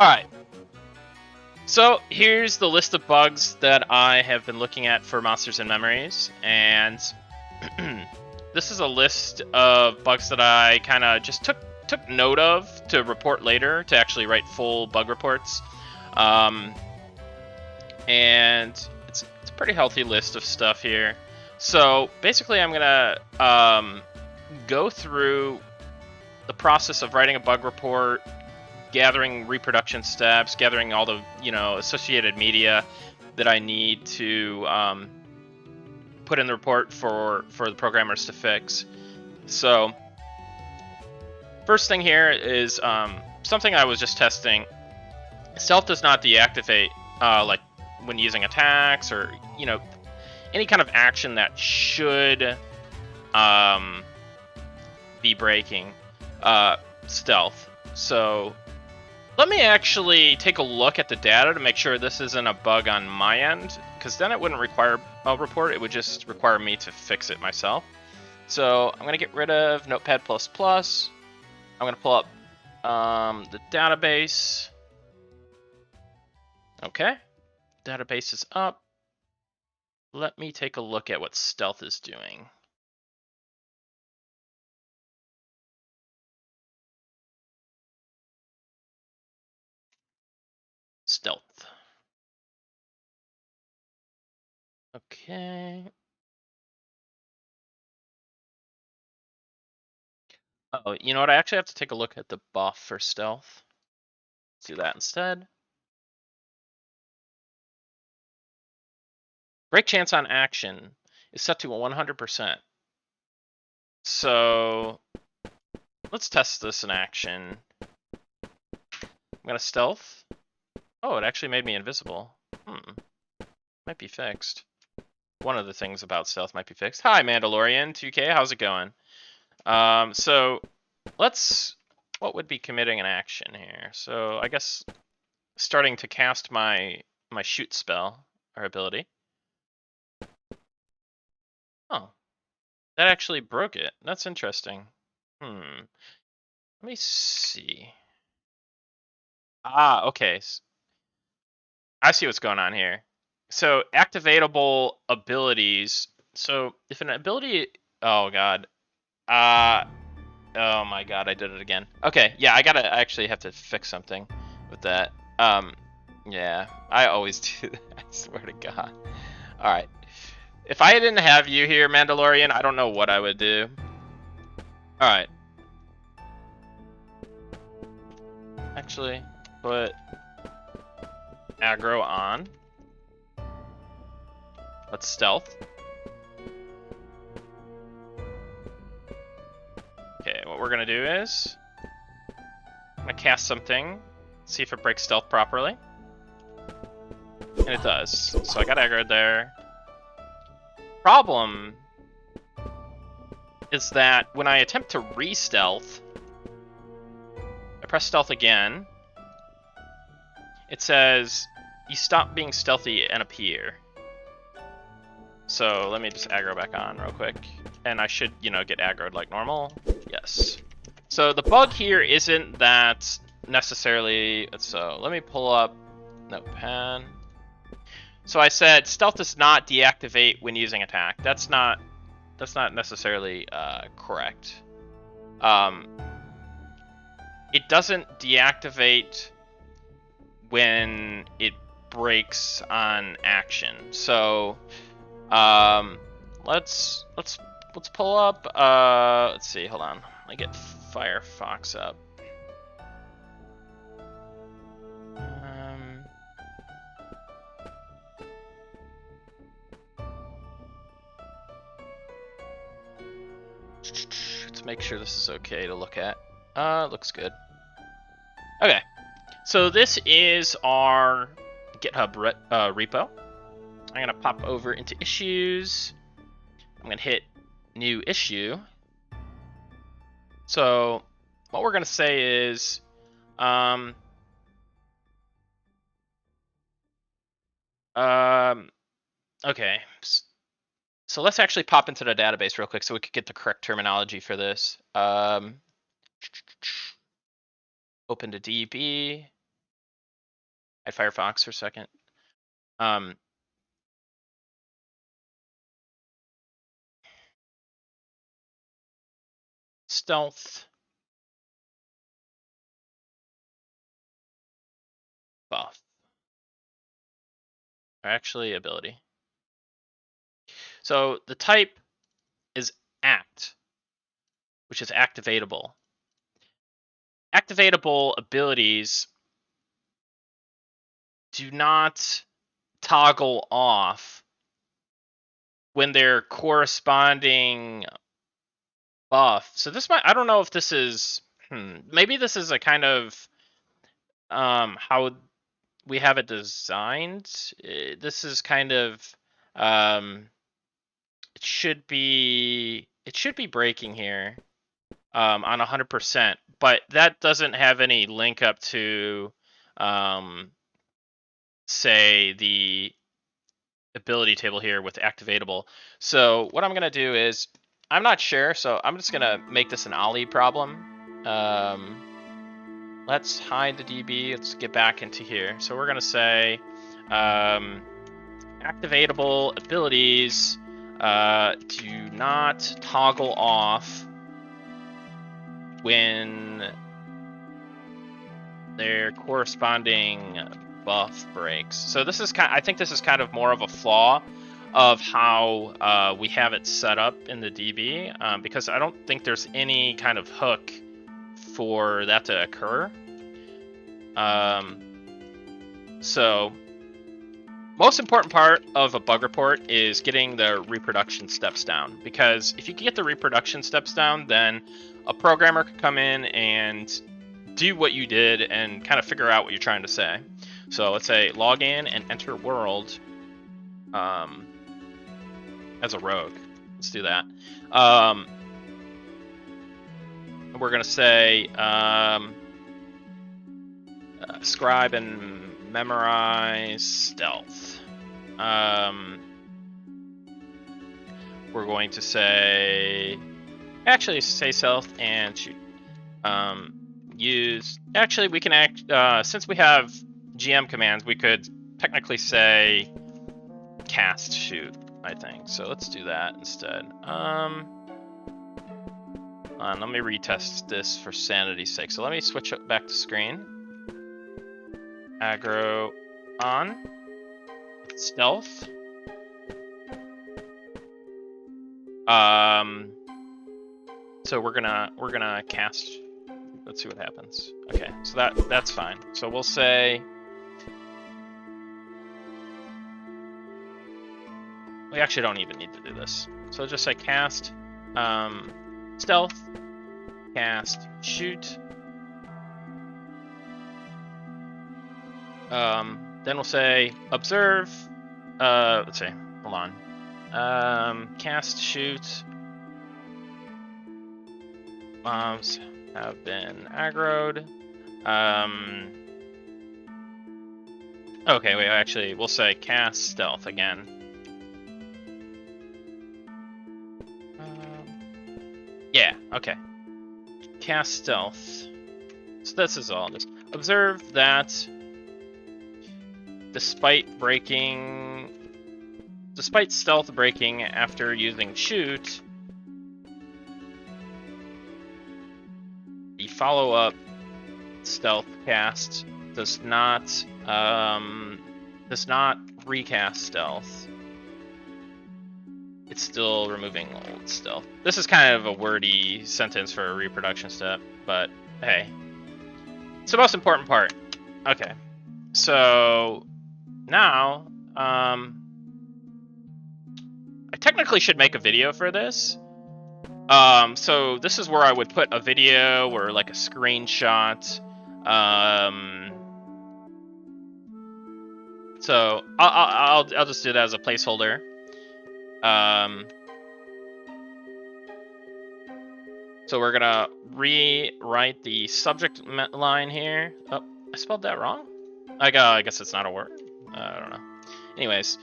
Alright. So here's the list of bugs that I have been looking at for Monsters and Memories, and this is a list of bugs that I kind of just took note of to report later, to actually write full bug reports. And it's a pretty healthy list of stuff here. So basically I'm gonna go through the process of writing a bug report, gathering reproduction steps, gathering all the associated media that I need to put in the report for the programmers to fix. So first thing here is something I was just testing. Stealth does not deactivate like when using attacks or any kind of action that should be breaking stealth. So let me actually take a look at the data to make sure this isn't a bug on my end, because then it wouldn't require a report, it would just require me to fix it myself. So I'm going to get rid of Notepad++. I'm going to pull up the database. Okay, database is up. Let me take a look at what stealth is doing. Stealth. Okay. Oh, you know what? I actually have to take a look at the buff for stealth. Let's do that instead. Break chance on action is set to 100%. So let's test this in action. I'm gonna stealth. Oh, it actually made me invisible. Might be fixed. One of the things about stealth might be fixed. Hi, Mandalorian 2K, how's it going? So what would be committing an action here? So I guess starting to cast my shoot spell or ability. Oh, that actually broke it. That's interesting. Let me see. Ah, okay. I see what's going on here. So activatable abilities. So if an ability, oh god, oh my god, I did it again. Okay, yeah, I actually have to fix something with that. Yeah, I always do that. I swear to God. All right, if I didn't have you here, Mandalorian, I don't know what I would do. All right. Actually, put aggro on. Let's stealth. Okay, what we're gonna do is I'm gonna cast something, see if it breaks stealth properly. And it does. So I got aggroed there. Problem is that when I attempt to re-stealth, I press stealth again, it says you stop being stealthy and appear. So let me just aggro back on real quick. And I should, get aggroed like normal. Yes. So the bug here isn't that necessarily, so let me pull up Notepad. So I said stealth does not deactivate when using attack. That's not necessarily correct. It doesn't deactivate when it breaks on action. So let's pull up. Let's see. Hold on. Let me get Firefox up. Let's make sure this is okay to look at. Looks good. Okay, so this is our GitHub repo. I'm gonna pop over into issues. I'm gonna hit new issue. So what we're gonna say is, okay. So let's actually pop into the database real quick so we could get the correct terminology for this. Open to DB. At Firefox for a second. Stealth buff. Or actually, ability. So the type is act, which is activatable. Activatable abilities do not toggle off when their corresponding buff. So this might, I don't know if this is, maybe this is a kind of how we have it designed. This is kind of it should be breaking here on 100%, but that doesn't have any link up to say the ability table here with activatable. So what I'm gonna do is, I'm not sure, so I'm just gonna make this an Ollie problem. Let's hide the DB. Let's get back into here. So we're gonna say activatable abilities do not toggle off when their corresponding buff breaks. So this is I think this is kind of more of a flaw of how we have it set up in the DB, because I don't think there's any kind of hook for that to occur. So most important part of a bug report is getting the reproduction steps down, because if you can get the reproduction steps down, then a programmer could come in and do what you did and kind of figure out what you're trying to say. So let's say log in and enter world as a rogue. Let's do that. We're going to say scribe and memorize stealth. We're going to say, actually say stealth and shoot. Use, actually we can act, since we have GM commands, we could technically say cast shoot, I think. So let's do that instead. Let me retest this for sanity's sake. So let me switch up back to screen. Aggro on. Stealth. So we're gonna cast. Let's see what happens. Okay, so that's fine. So we'll say we actually don't even need to do this. So just say cast stealth, cast shoot. Then we'll say observe. Let's see. Hold on. Cast shoot. Bombs have been aggroed. Okay, wait. Actually, we'll say cast stealth again. Yeah. Okay. Cast stealth. So this is all. Just observe that. Despite stealth breaking after using shoot, the follow-up stealth cast does not recast stealth. It's still removing old stealth. This is kind of a wordy sentence for a reproduction step, but hey, it's the most important part. Okay, so now, I technically should make a video for this. So this is where I would put a video or like a screenshot. So I'll just do that as a placeholder. So we're gonna rewrite the subject line here. Oh, I spelled that wrong. I guess it's not a word. I don't know. Anyways,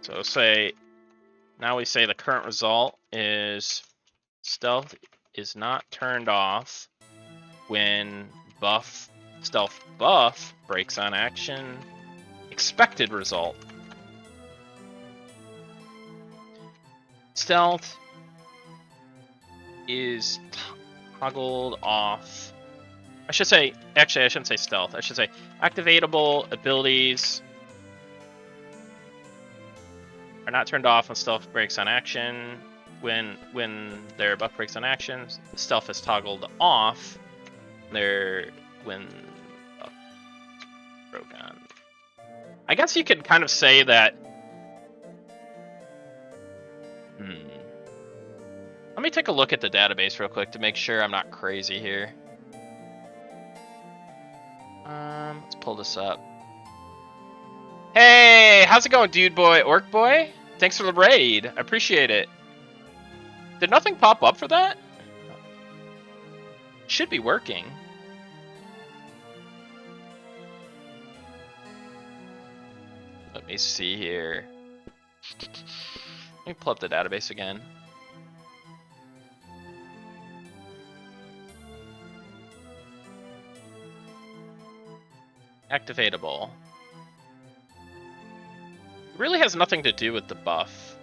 so say, now we say the current result is stealth is not turned off when buff Stealth buff, brakes on action, expected result. Stealth is toggled off. I should say, actually I shouldn't say stealth, I should say activatable abilities are not turned off when stealth breaks on action. When their buff breaks on action, stealth is toggled off. When broke on. I guess you could kind of say that. Let me take a look at the database real quick to make sure I'm not crazy here. Let's pull this up. Hey, how's it going, dude boy, orc boy? Thanks for the raid. I appreciate it. Did nothing pop up for that? Should be working. Let me see here. Let me pull up the database again. Activatable. It really has nothing to do with the buff.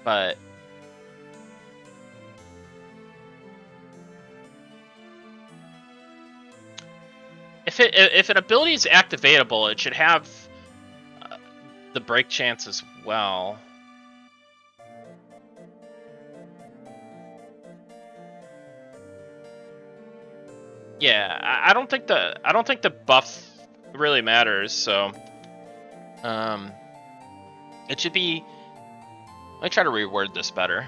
But if an ability is activatable, it should have the break chance as well. Yeah, I don't think the buff really matters. So, it should be. Let me try to reword this better.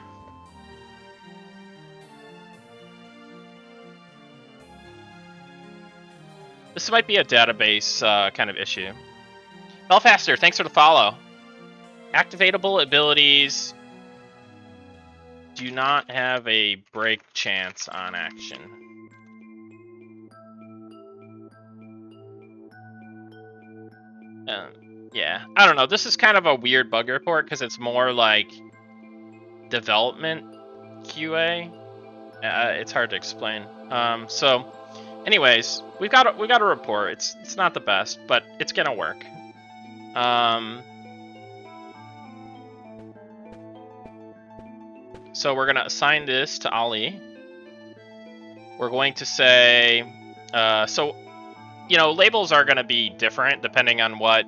This might be a database kind of issue. Belfaster, thanks for the follow. Activatable abilities do not have a break chance on action. Yeah, I don't know. This is kind of a weird bug report because it's more like development QA. It's hard to explain. So, anyways, we got a report. It's not the best, but it's gonna work. So we're gonna assign this to Ali. We're going to say, so, you know, labels are gonna be different depending on what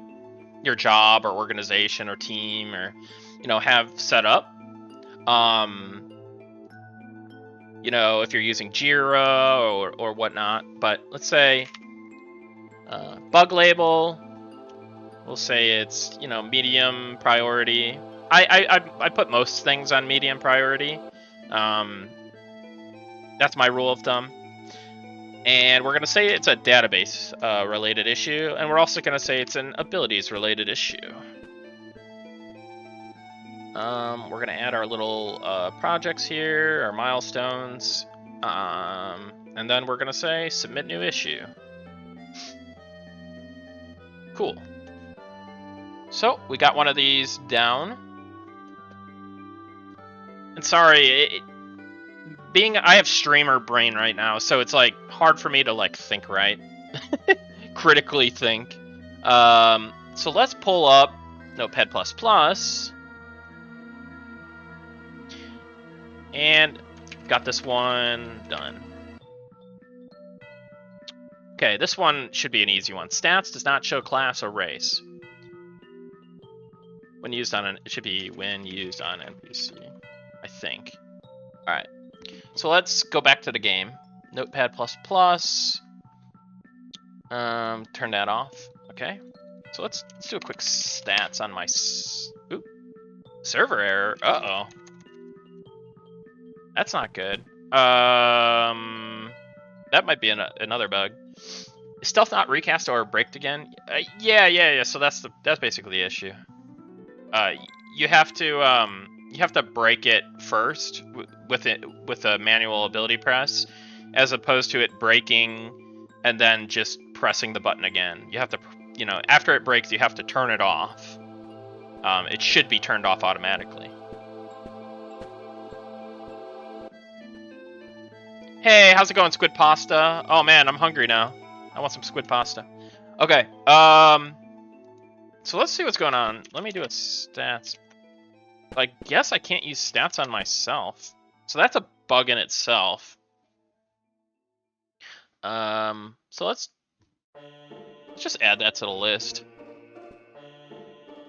your job or organization or team or, you know, have set up. You know, if you're using Jira or whatnot, but let's say bug label, we'll say it's, you know, medium priority. I put most things on medium priority. That's my rule of thumb. And we're going to say it's a database related issue, and we're also going to say it's an abilities related issue. We're going to add our little projects here, our milestones, and then we're going to say submit new issue. Cool. So we got one of these down. And sorry, I have streamer brain right now, so it's like hard for me to like think right, critically think. So let's pull up Notepad++, and got this one done. Okay, this one should be an easy one. Stats does not show class or race. When used on it should be when used on NPC, I think. All right. So let's go back to the game. Notepad++. Turn that off. Okay. So let's do a quick stats on my server error. Uh-oh. That's not good. That might be another bug. Is stealth not recast or braked again? Yeah. So that's basically the issue. You have to break it first with a manual ability press, as opposed to it breaking and then just pressing the button again. You have to, you know, after it breaks, you have to turn it off. It should be turned off automatically. Hey, how's it going, squid pasta? Oh man, I'm hungry now. I want some squid pasta. Okay, so let's see what's going on. Let me do a stats. I guess I can't use stats on myself. So that's a bug in itself. So let's just add that to the list.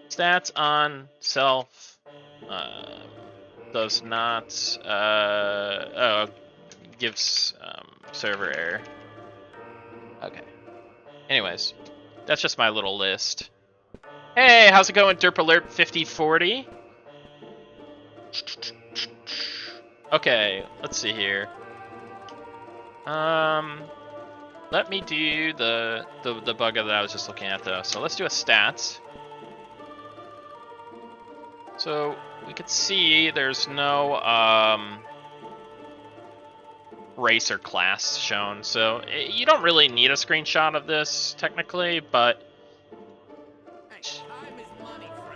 Stats on self does not gives server error. Okay. Anyways, that's just my little list. Hey, how's it going, Derp Alert 5040? Okay, let's see here. Let me do the bug that I was just looking at though. So let's do a stats. So we could see there's no race or class shown. So you don't really need a screenshot of this technically, but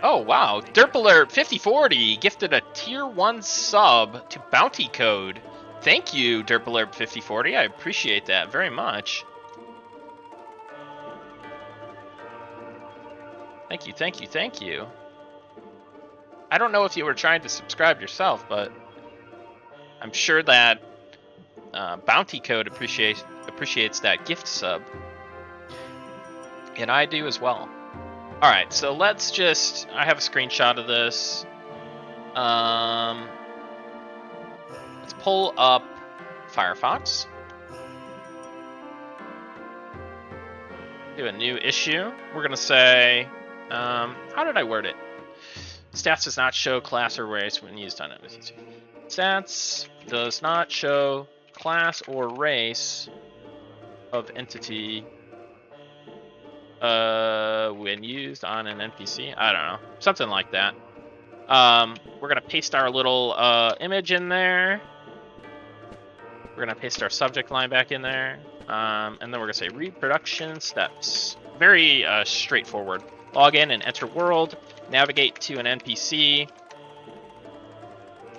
oh wow, Derp Alert 5040 gifted a tier 1 sub to Bounty Code. Thank you, Derp Alert 5040. I appreciate that very much. Thank you, thank you, thank you. I don't know if you were trying to subscribe yourself, but I'm sure that Bounty Code appreciates that gift sub. And I do as well. Alright, so let's just... I have a screenshot of this. Let's pull up Firefox. Do a new issue. We're going to say... how did I word it? Stats does not show class or race when used on it. Stats does not show class or race of entity when used on an NPC. I don't know. Something like that. We're going to paste our little image in there. We're going to paste our subject line back in there. And then we're going to say reproduction steps. Very straightforward. Log in and enter world. Navigate to an NPC.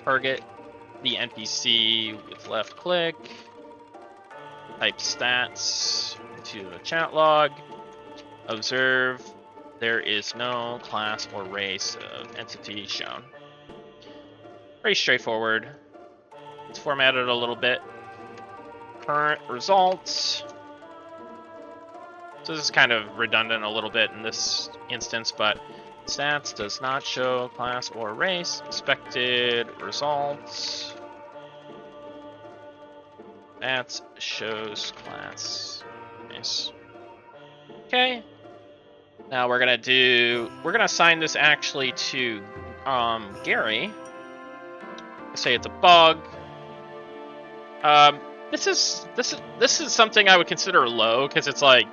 Target the NPC with left click. Type stats into the chat log. Observe. There is no class or race of entity shown. Very straightforward. It's formatted a little bit. Current results. So this is kind of redundant a little bit in this instance, but stats does not show class or race. Expected results. That shows class. Nice. Okay. Now we're gonna assign this actually to Gary. Say it's a bug. This is something I would consider low because it's like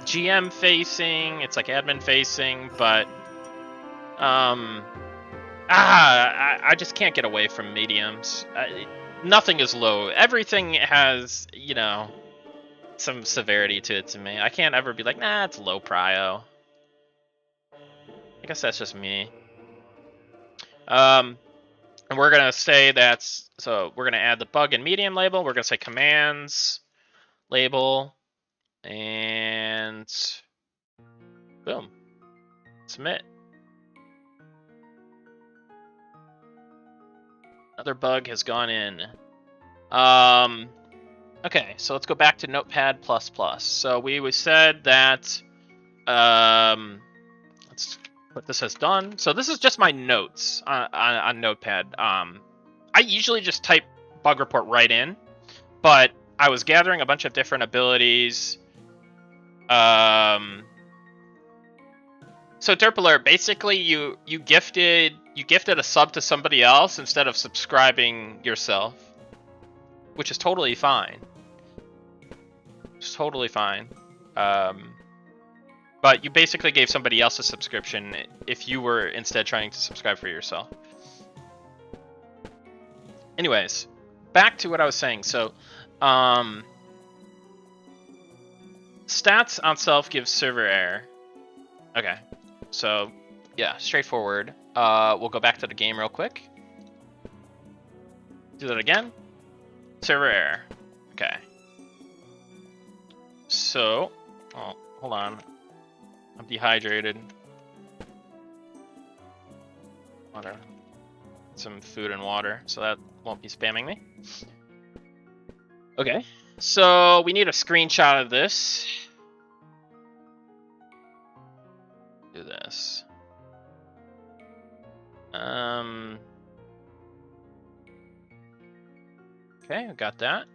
GM facing, it's like admin facing, but I just can't get away from mediums. Nothing is low. Everything has, you know, some severity to it to me. I can't ever be like, nah, it's low prio. I guess that's just me. And we're gonna say that's, so we're gonna add the bug and medium label. We're gonna say commands label and boom, submit. Another bug has gone in. Okay, so let's go back to Notepad++. So we said that, let's put this as done. So this is just my notes on Notepad. I usually just type bug report right in, but I was gathering a bunch of different abilities. So Derp Alert, basically you gifted a sub to somebody else instead of subscribing yourself, which is totally fine. It's totally fine. But you basically gave somebody else a subscription if you were instead trying to subscribe for yourself. Anyways, back to what I was saying. So, stats on self gives server error. Okay, so yeah, straightforward. We'll go back to the game real quick. Do that again. Server error. Okay. So, oh, hold on. I'm dehydrated. Water. Some food and water, so that won't be spamming me. Okay, so we need a screenshot of this. Do this. Okay, we got that.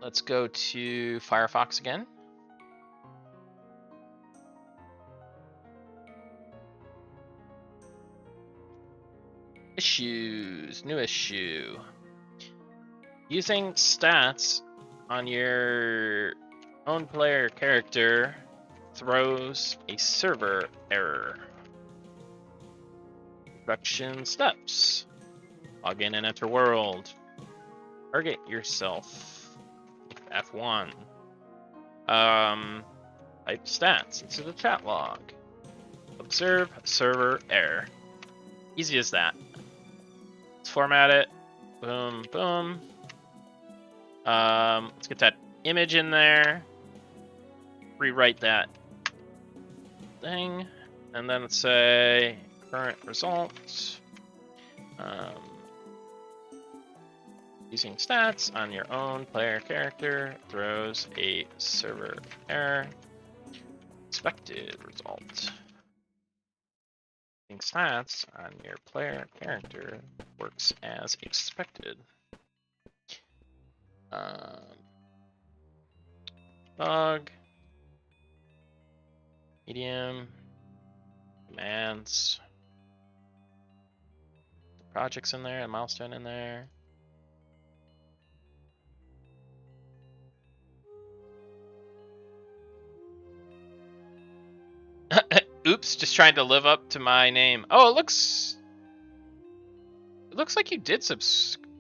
Let's go to Firefox again. Issues, new issue. Using stats on your own player character throws a server error. Instruction steps. Log in and enter world. Target yourself. F1. Type stats into the chat log. Observe server error. Easy as that. Let's format it. Boom, boom. Let's get that image in there. Rewrite that thing. And then let's say current results. Using stats on your own player character throws a server error. Expected result. Using stats on your player character works as expected. Bug. Medium. Commands. The project's in there, a milestone in there. Oops, just trying to live up to my name. Oh, it looks like you did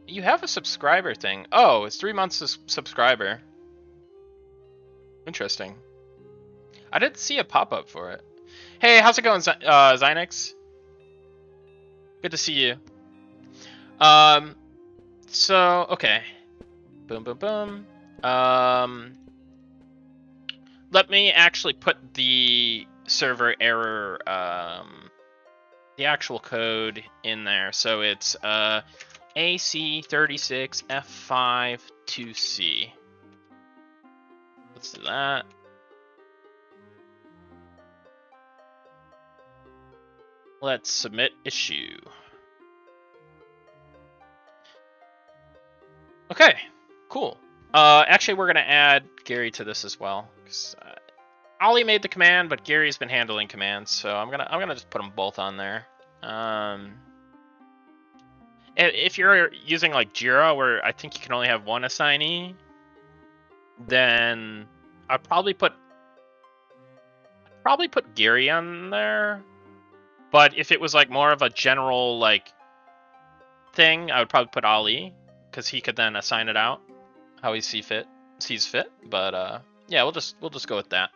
you have a subscriber thing. Oh, it's 3 months of subscriber. Interesting. I didn't see a pop-up for it. Hey, how's it going, Zynex? Good to see you. So, okay. Boom, boom, boom. Let me actually put the server error, the actual code in there. So it's AC36F52C. Let's do that. Let's submit issue. Okay, cool. Actually, we're gonna add Gary to this as well. Ollie made the command, but Gary's been handling commands, so I'm gonna just put them both on there. If you're using like Jira, where I think you can only have one assignee, then I'd probably put Gary on there. But if it was like more of a general like thing, I would probably put Ollie, because he could then assign it out how he sees fit. But yeah, we'll just go with that.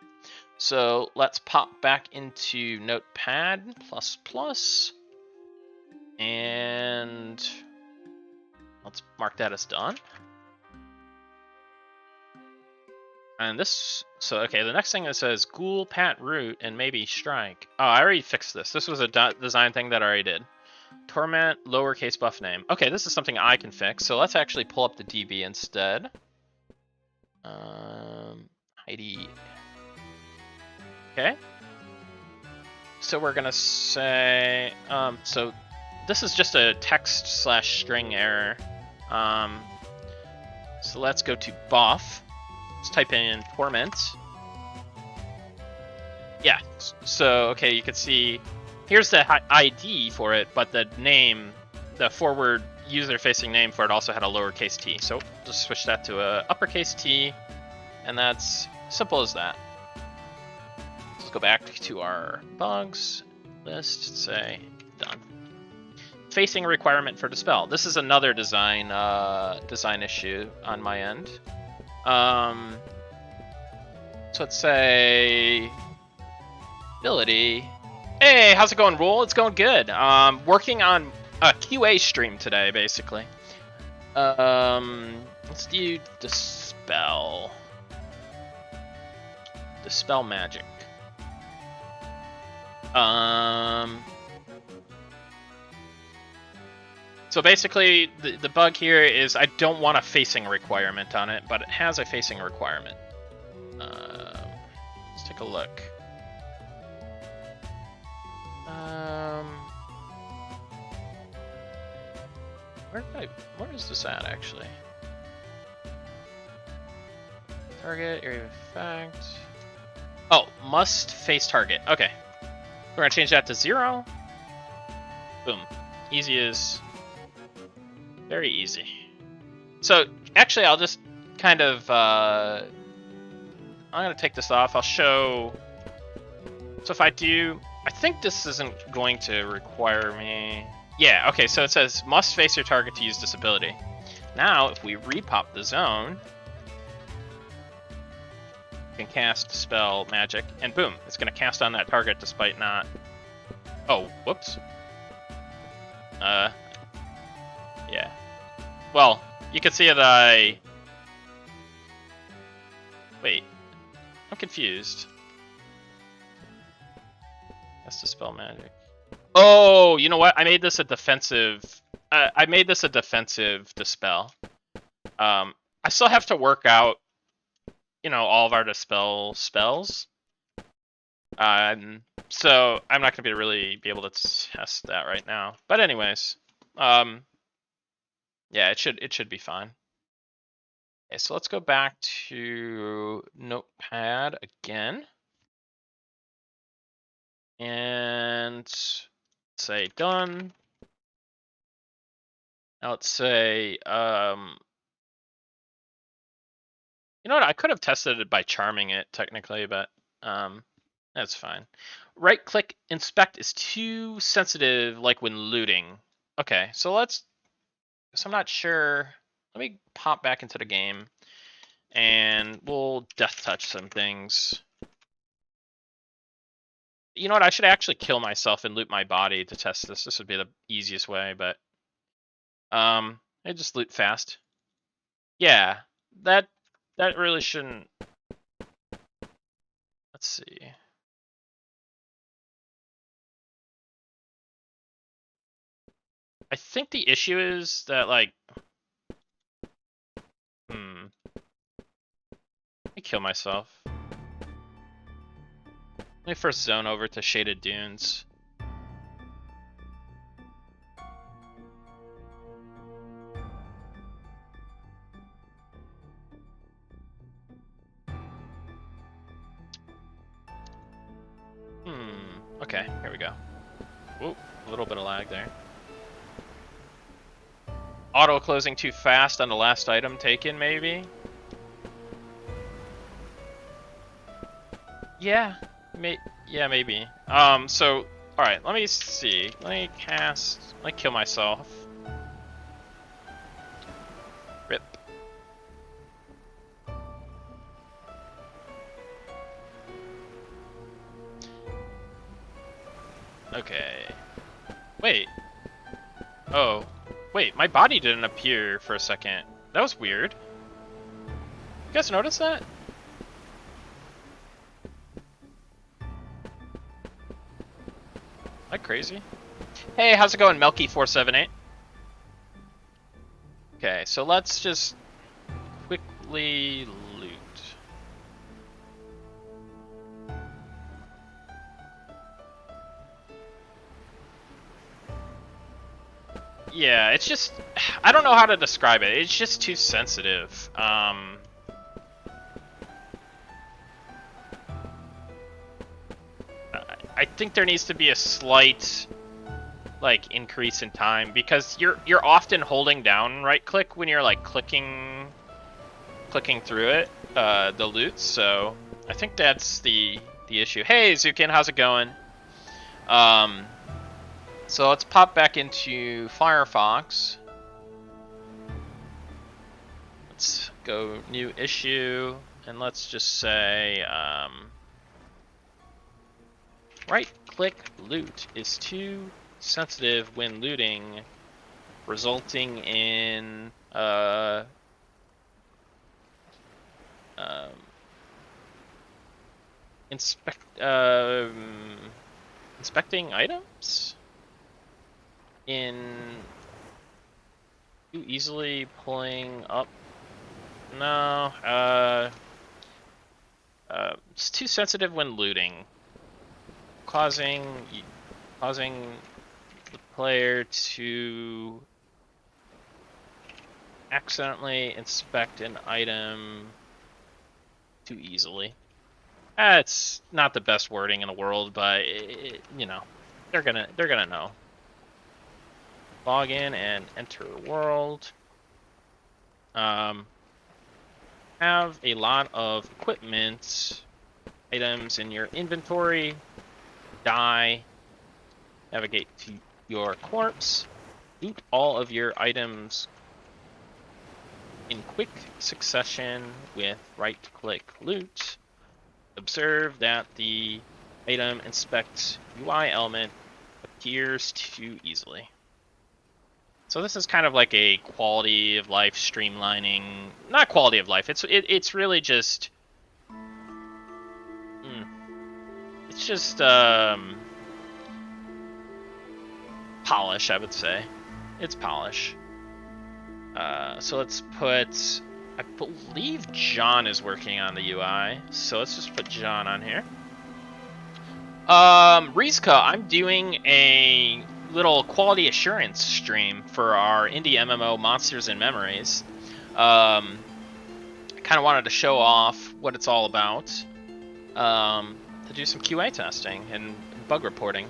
So let's pop back into Notepad++, and let's mark that as done. And this, so okay, the next thing that says ghoul, pat, root, and maybe strike. Oh, I already fixed this. This was a design thing that I already did. Torment, lowercase buff name. Okay, this is something I can fix. So let's actually pull up the DB instead. Heidi. Okay. So we're gonna say, so this is just a text/string error. So let's go to buff. Let's type in torment. Yeah, so, okay, you can see, here's the ID for it, but the name, the forward user-facing name for it also had a lowercase t. So just switch that to a uppercase T, and that's simple as that. Let's go back to our bugs list, say done. Facing requirement for dispel. This is another design issue on my end. So let's say ability. Hey, how's it going, Rule? It's going good. Working on a QA stream today, basically. Let's do Dispel. Dispel magic. So basically, the bug here is I don't want a facing requirement on it, but it has a facing requirement. Let's take a look. Where is this at, actually? Target, area of effect. Oh, must face target. Okay. We're gonna change that to 0. Boom. Easy as... Very easy. So, actually, I'll just kind of... I'm gonna take this off. I'll show... So if I do... I think this isn't going to require me... Yeah, okay, so it says, must face your target to use this ability. Now, if we repop the zone... can cast spell magic, and boom, it's going to cast on that target despite not... Oh, whoops. Yeah. Well, you can see that I... Wait. I'm confused. That's the spell magic. Oh, you know what? I made this a defensive... I made this a defensive dispel. I still have to work out, you know, all of our dispel spells. So I'm not going to really be able to test that right now. But anyways, yeah, it should be fine. Okay, so let's go back to Notepad again. And say done. Now let's say, you know what? I could have tested it by charming it technically, but that's fine. Right click inspect is too sensitive, like when looting. Okay, so I'm not sure. Let me pop back into the game and we'll death touch some things. You know what? I should actually kill myself and loot my body to test this. This would be the easiest way, but I just loot fast. Yeah, that really shouldn't. Let's see. I think the issue is that, like, let me kill myself. Let me first zone over to Shaded Dunes. Okay, here we go. Whoop, a little bit of lag there. Auto closing too fast on the last item taken, maybe? Yeah, maybe. So, alright, let me see. Let me kill myself. Rip. Okay. Wait. Oh. Wait, my body didn't appear for a second. That was weird. You guys notice that? Am I crazy? Hey, how's it going, Melky478? Okay, so let's just quickly loot. Yeah, it's just... I don't know how to describe it. It's just too sensitive. I think there needs to be a slight, like, increase in time, because you're often holding down right click when you're, like, clicking through it, the loot, so I think that's the issue. Hey, Zukin, how's it going? So let's pop back into Firefox. Let's go new issue, and let's just say, right-click loot is too sensitive when looting, resulting in Inspecting items in too easily pulling up. No, it's too sensitive when looting, causing the player to accidentally inspect an item too easily. It's not the best wording in the world, but you know, they're gonna know. Log in and enter world. Have a lot of equipment items in your inventory. Die. Navigate to your corpse. Loot all of your items in quick succession with right-click loot. Observe that the item inspect UI element appears too easily. So this is kind of like a quality of life streamlining, not quality of life. It's really just, it's just polish, I would say. It's polish. So let's put, I believe John is working on the UI, so let's just put John on here. Rizka, I'm doing a little quality assurance stream for our indie MMO Monsters and Memories. I kind of wanted to show off what it's all about, to do some QA testing and bug reporting.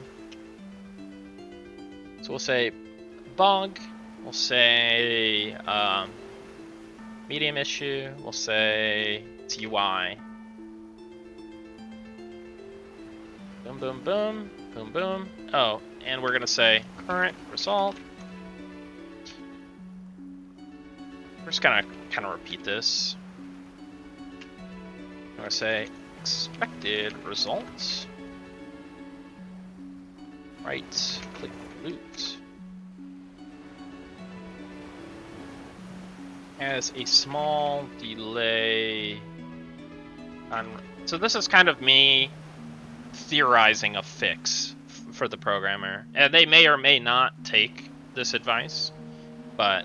So we'll say bug, we'll say medium issue, we'll say it's UI. Boom, boom, boom, boom, boom. Oh, and we're gonna say current result. We're just gonna kind of repeat this. I'm gonna say expected results. Right, click loot. Has a small delay on. So this is kind of me theorizing a fix for the programmer, and they may or may not take this advice, but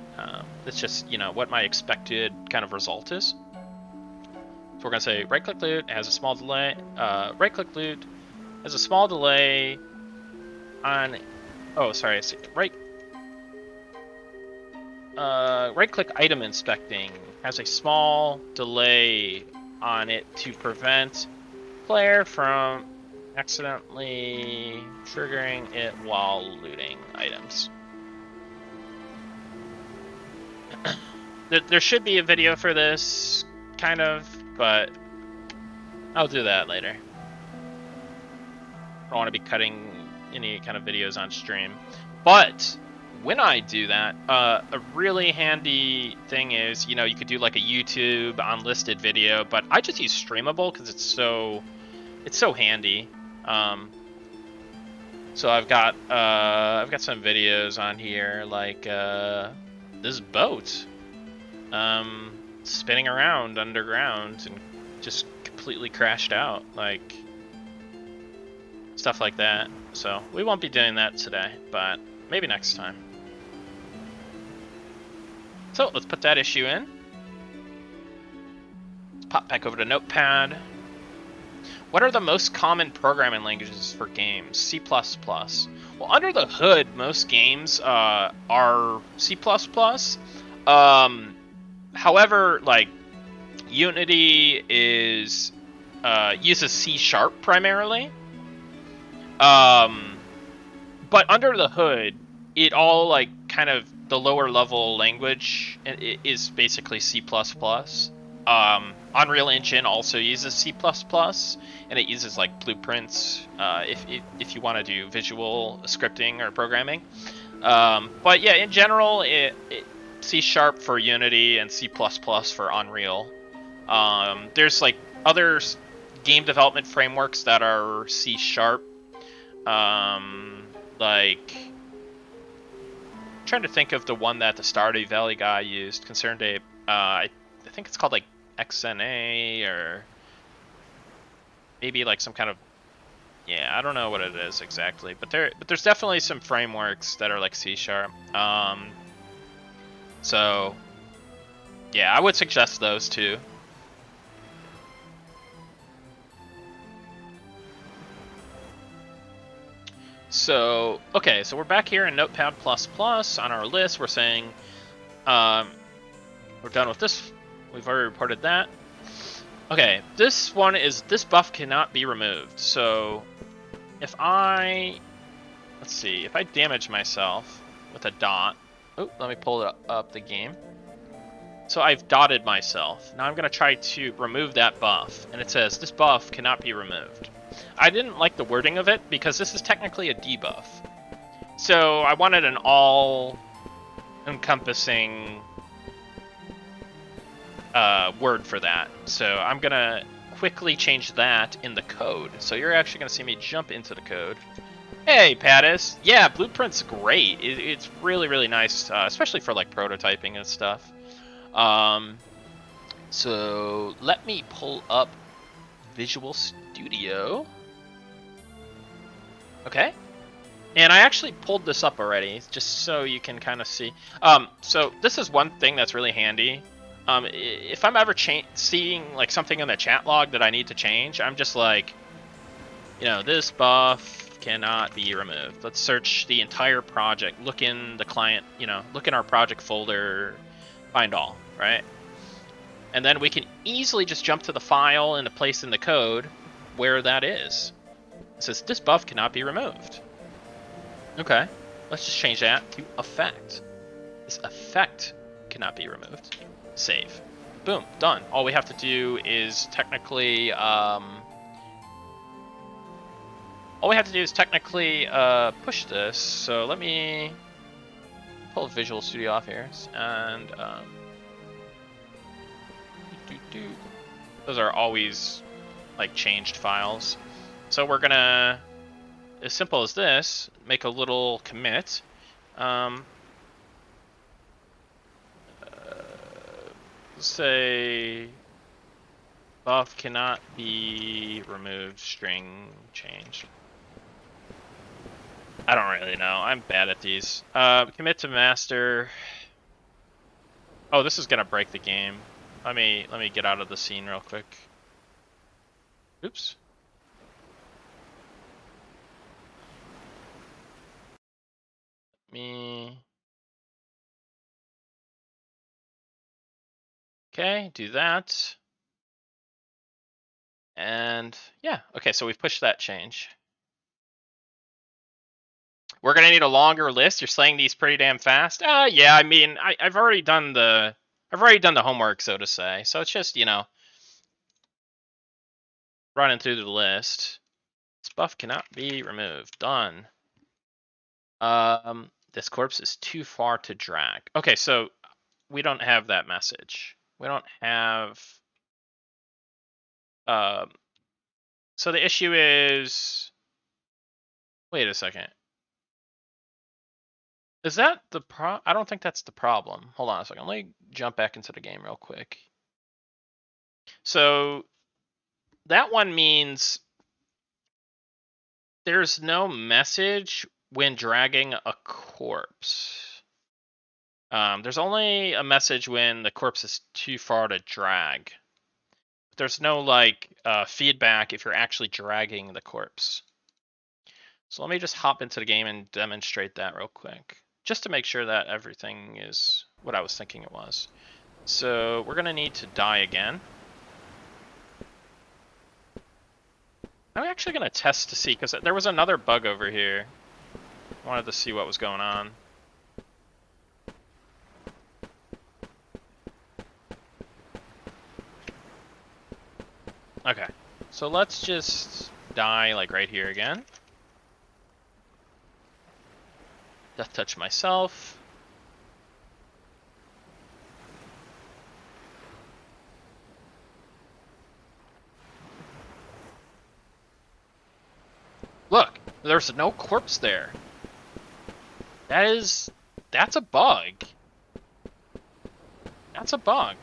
it's just, you know, what my expected kind of result is. So we're gonna say right click loot has a small delay. Right click loot has a small delay on. Oh, sorry. Right click item inspecting has a small delay on it to prevent player from accidentally triggering it while looting items. There should be a video for this, kind of, but I'll do that later. I don't want to be cutting any kind of videos on stream. But when I do that, a really handy thing is, you know, you could do like a YouTube unlisted video, but I just use Streamable because it's so handy. So I've got some videos on here, like this boat spinning around underground and just completely crashed out, like stuff like that. So we won't be doing that today, but maybe next time. So let's put that issue in. Let's pop back over to Notepad. What are the most common programming languages for games? C++. Well, under the hood, most games are C++. However, like Unity is uses C# primarily. But under the hood, it all like kind of the lower level language is basically C++. Unreal Engine also uses C++, and it uses like blueprints if you want to do visual scripting or programming. But yeah, in general, C# for Unity and C++ for Unreal. There's like other game development frameworks that are C#. Like, I'm trying to think of the one that the Stardew Valley guy used. I think it's called like XNA or maybe like some kind of, yeah, I don't know what it is exactly, but there's definitely some frameworks that are like C#. So yeah, I would suggest those too. So, okay, so we're back here in Notepad++ on our list. We're saying we're done with this. We've already reported that. Okay, this one is this buff cannot be removed. So if let's see, if I damage myself with a dot. Oh, let me pull up the game. So I've dotted myself. Now I'm going to try to remove that buff. And it says this buff cannot be removed. I didn't like the wording of it because this is technically a debuff. So I wanted an all-encompassing word for that. So I'm going to quickly change that in the code. So you're actually going to see me jump into the code. Hey, Pattis. Yeah, Blueprint's great. It's really, really nice, especially for like prototyping and stuff. So let me pull up Visual Studio. Okay. And I actually pulled this up already, just so you can kind of see. So this is one thing that's really handy. If I'm ever seeing like something in the chat log that I need to change, I'm just like, this buff cannot be removed. Let's search the entire project. Look in the client, look in our project folder, find all, right? And then we can easily just jump to the file and the place in the code where that is. It says this buff cannot be removed. Okay, let's just change that to effect. This effect cannot be removed. Save. Boom, done. All we have to do is technically push this. So let me pull Visual Studio off here, and those are always like changed files. So we're gonna, as simple as this, make a little commit. Say buff cannot be removed, string changed. I don't really know. I'm bad at these. Commit to master. Oh, this is gonna break the game. Let me get out of the scene real quick. Oops. Okay, do that. And yeah, okay, so we've pushed that change. We're gonna need a longer list. You're slaying these pretty damn fast. Yeah, I mean, I've already done the homework, so to say. So it's just, running through the list. This buff cannot be removed. Done. This corpse is too far to drag. Okay, so we don't have that message. We don't have. So the issue is. Wait a second. Is that the I don't think that's the problem. Hold on a second. Let me jump back into the game real quick. So that one means there's no message when dragging a corpse. There's only a message when the corpse is too far to drag. There's no like feedback if you're actually dragging the corpse. So let me just hop into the game and demonstrate that real quick, just to make sure that everything is what I was thinking it was. So we're gonna need to die again. I'm actually gonna test to see, because there was another bug over here. I wanted to see what was going on. Okay, so let's just die like right here again. Death touch myself. Look, there's no corpse there. That's a bug. That's a bug.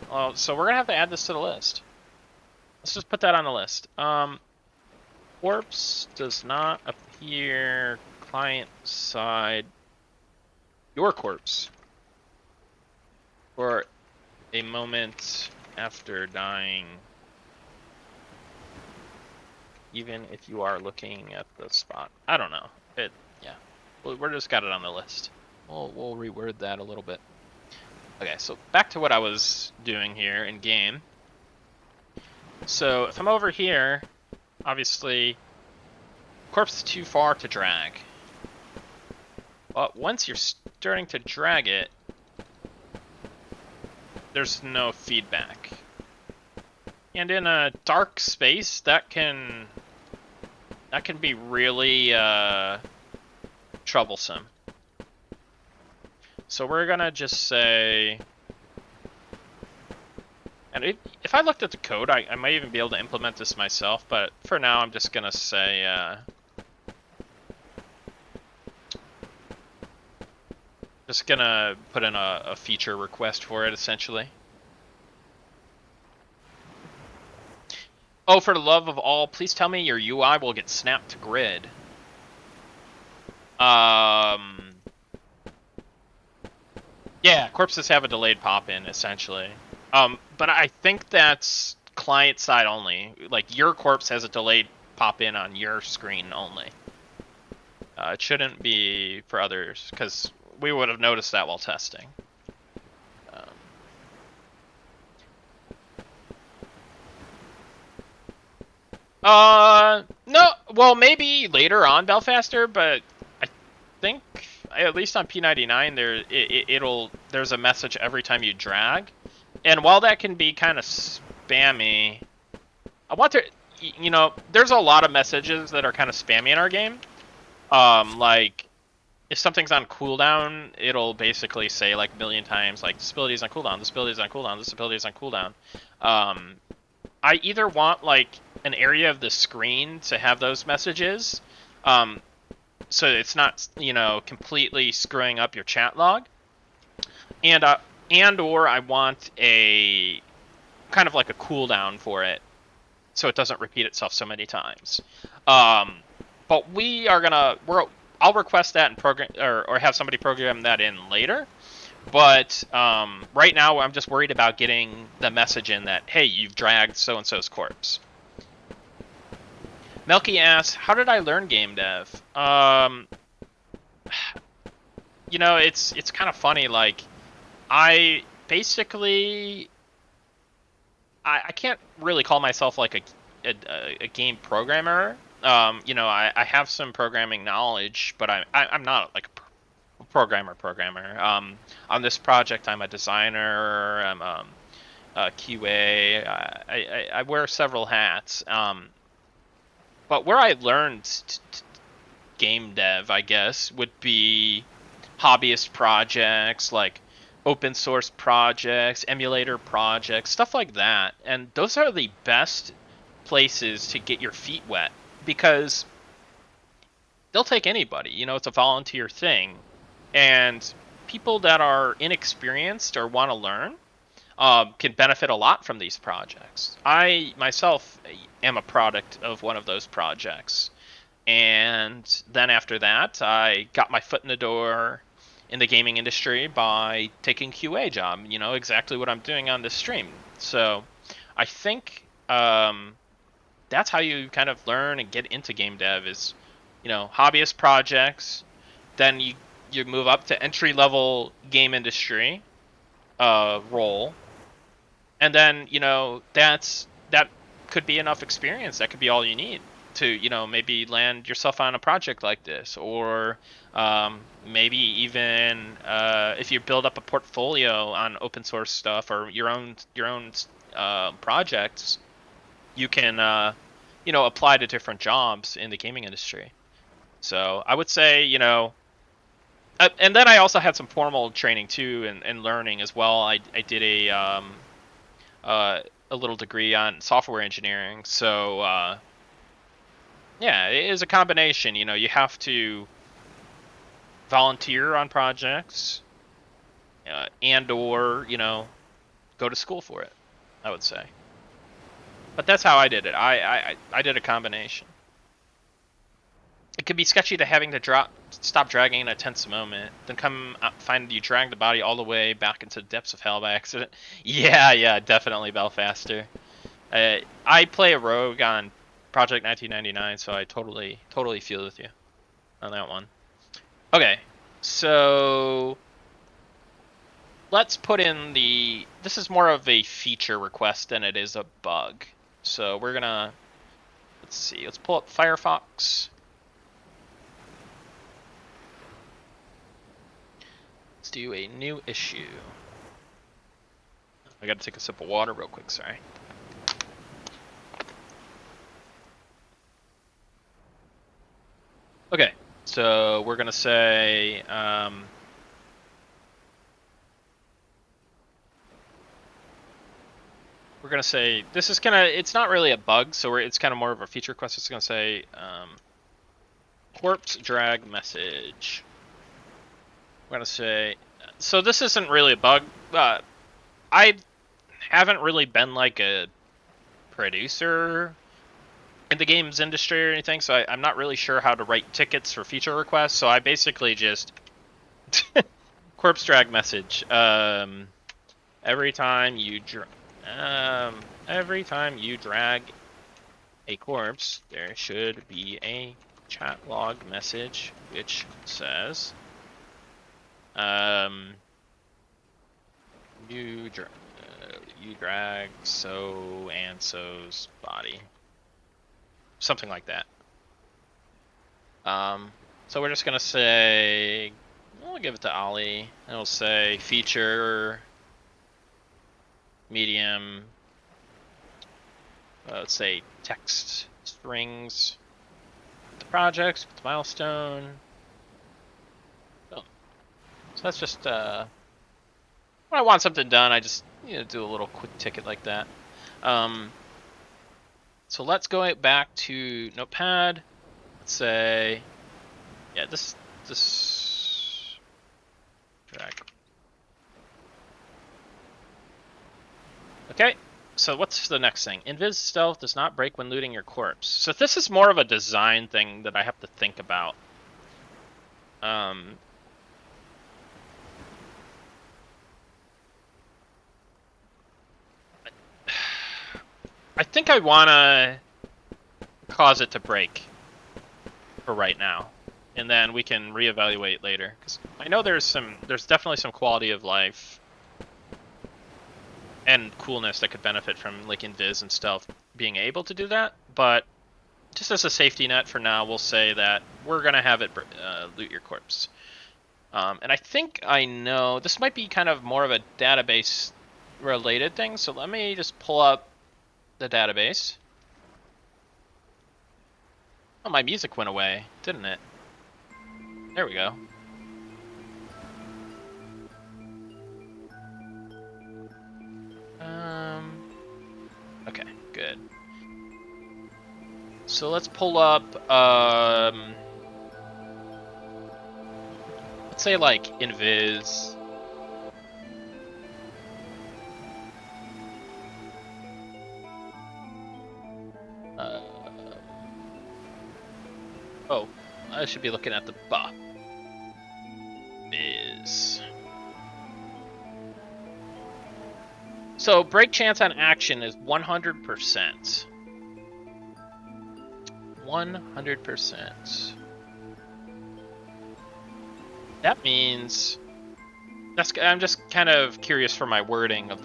Well, so we're gonna have to add this to the list. Let's just put that on the list. Corpse does not appear client side. Your corpse. For a moment after dying. Even if you are looking at the spot. I don't know. Yeah. We're just got it on the list. We'll reword that a little bit. Okay, so back to what I was doing here in game. So if I'm over here, obviously, corpse is too far to drag. But once you're starting to drag it, there's no feedback. And in a dark space, that can be really troublesome. So we're gonna just say, and if I looked at the code, I might even be able to implement this myself, but for now I'm just gonna say, just gonna put in a feature request for it, essentially. Oh, for the love of all, please tell me your UI will get snapped to grid. Yeah, corpses have a delayed pop-in, essentially. But I think that's client side only. Like, your corpse has a delayed pop-in on your screen only. It shouldn't be for others, because we would have noticed that while testing. No, well, maybe later on Belfaster, but I think, at least on P99, there's a message every time you drag. And while that can be kind of spammy, I want to, there's a lot of messages that are kind of spammy in our game. Like, if something's on cooldown, it'll basically say like a million times, like, this ability's on cooldown, this ability's on cooldown, this ability's on cooldown. I either want like an area of the screen to have those messages, so it's not, completely screwing up your chat log, and or I want a kind of like a cooldown for it, so it doesn't repeat itself so many times. But I'll request that and program or have somebody program that in later. But right now, I'm just worried about getting the message in that, hey, you've dragged so-and-so's corpse. Melky asks, how did I learn game dev? It's kind of funny. Like, I basically, I can't really call myself like a game programmer. I have some programming knowledge, but I'm not like a programmer. On this project, I'm a designer. I'm a QA. I wear several hats. But where I learned game dev, I guess, would be hobbyist projects, like open source projects, emulator projects, stuff like that. And those are the best places to get your feet wet, because they'll take anybody. It's a volunteer thing. And people that are inexperienced or want to learn can benefit a lot from these projects. I myself am a product of one of those projects. And then after that, I got my foot in the door in the gaming industry by taking QA job, exactly what I'm doing on this stream. So I think that's how you kind of learn and get into game dev is, hobbyist projects. Then you move up to entry-level game industry role. And then, that could be enough experience. That could be all you need to, maybe land yourself on a project like this, or maybe even if you build up a portfolio on open source stuff or your own projects, you can, apply to different jobs in the gaming industry. So I would say, and then I also had some formal training too, and learning as well. I did a little degree on software engineering. So yeah, it is a combination. You have to volunteer on projects, and or go to school for it, I would say. But that's how I did it. I did a combination. It could be sketchy to having to stop dragging in a tense moment, then find you drag the body all the way back into the depths of hell by accident. Yeah, definitely Belfaster. I play a rogue on Project 1999, so I totally feel with you on that one. Okay, so let's put in this is more of a feature request than it is a bug. So we're gonna, let's pull up Firefox. Let's do a new issue. I gotta take a sip of water real quick, sorry. Okay, so we're gonna say, this is it's not really a bug, so it's kind of more of a feature request. It's gonna say, corpse drag message. We're gonna say, so this isn't really a bug. I haven't really been like a producer in the games industry or anything, so I'm not really sure how to write tickets for feature requests. So I basically just corpse drag message. Every time you drag a corpse, there should be a chat log message which says, you drag so and so's body, something like that. So we're just gonna say, we'll give it to Ollie, and we'll say feature medium. Let's say text strings. The project, the milestone. Oh. So that's just when I want something done, I just do a little quick ticket like that. So let's go back to Notepad. Let's say, yeah, this drag. Okay, so what's the next thing? Invis stealth does not break when looting your corpse. So this is more of a design thing that I have to think about. I think I want to cause it to break for right now, and then we can reevaluate later. Because I know there's definitely some quality of life and coolness that could benefit from like Invis and stealth being able to do that, but just as a safety net for now, we'll say that we're gonna have it loot your corpse. And I think I know this might be kind of more of a database related thing, so let me just pull up the database. Oh, my music went away, didn't it? There we go. Okay, good. So let's pull up, let's say like Invis. Oh, I should be looking at the Viz. So break chance on action is 100%. 100%. That means I'm just kind of curious for my wording of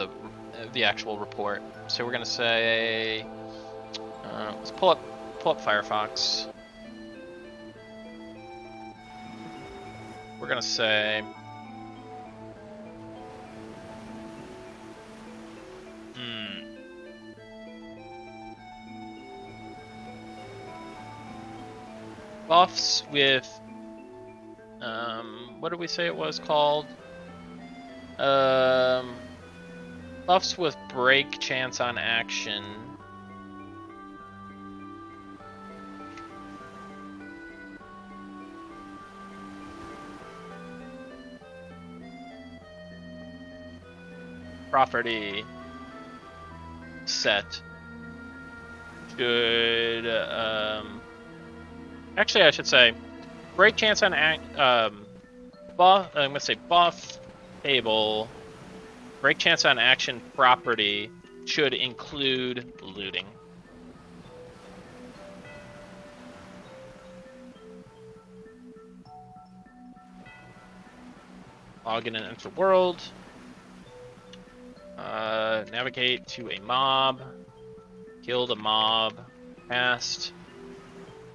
the actual report. So we're gonna say, let's pull up Firefox. We're gonna say, buffs with, what did we say it was called? Buffs with break chance on action. property set should actually I should say break chance on buff. I'm gonna say buff table break chance on action property should include looting. Log in and enter world. Navigate to a mob. Kill the mob. Cast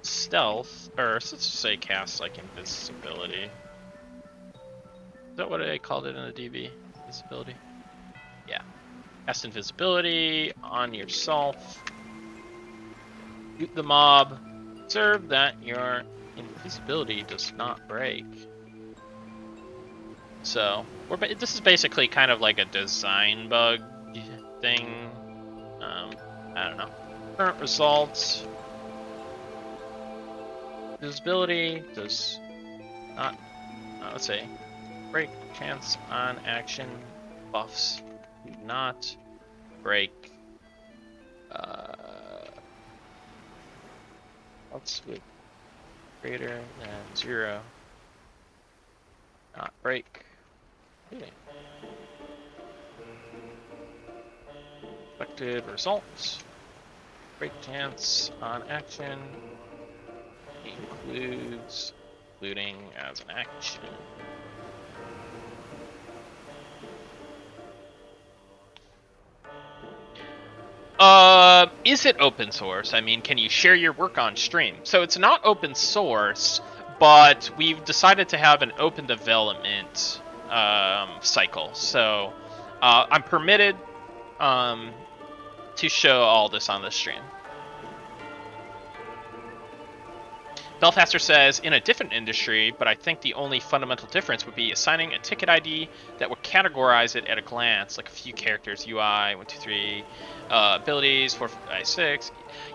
stealth, or let's just say cast like invisibility. Is that what I called it in the DB? Invisibility? Yeah. Cast invisibility on yourself. Shoot the mob. Observe that your invisibility does not break. So, this is basically kind of like a design bug thing. I don't know. Current results. Visibility does not, let's see, break chance on action buffs do not break. What's with greater than 0? Not break. Okay. Expected results. Break chance on action includes looting as an action. Is it open source? I mean, can you share your work on stream? So it's not open source, but we've decided to have an open development cycle. So I'm permitted to show all this on the stream. Belfaster says, in a different industry, but I think the only fundamental difference would be assigning a ticket ID that would categorize it at a glance, like a few characters, UI, 1, 2, 3, abilities, 4, 5, 6.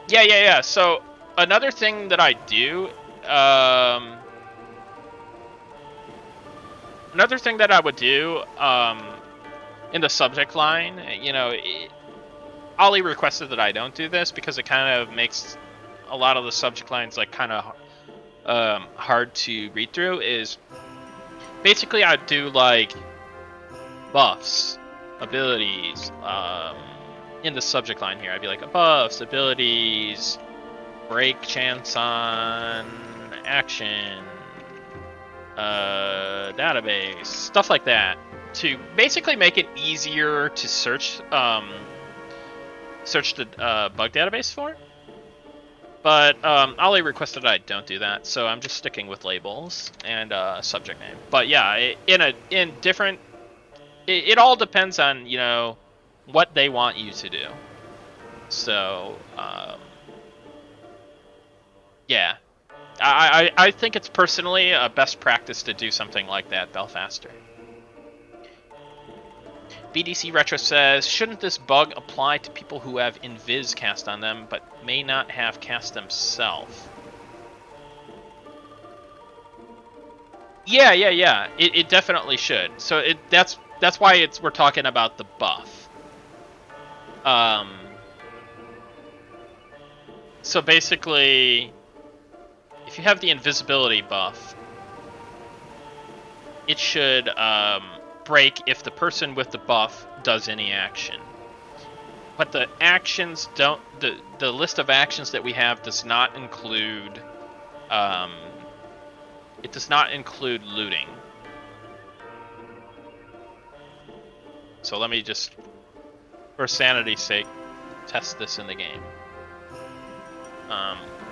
Yeah. So another thing that I do, another thing that I would do in the subject line, Ollie requested that I don't do this because it kind of makes a lot of the subject lines like kind of hard to read through. Is basically I'd do like buffs, abilities, in the subject line here. I'd be like buffs, abilities, break chance on action, database, stuff like that, to basically make it easier to search the bug database for. But Ollie requested I don't do that, so I'm just sticking with labels and subject name. But yeah, it all depends on what they want you to do. So yeah, I think it's personally a best practice to do something like that, Belfaster. BDC Retro says, shouldn't this bug apply to people who have invis cast on them, but may not have cast themselves? Yeah. It definitely should. So that's why we're talking about the buff. So basically, if you have the invisibility buff, it should break if the person with the buff does any action. But the actions don't. The list of actions that we have does not include. It does not include looting. So let me just, for sanity's sake, test this in the game.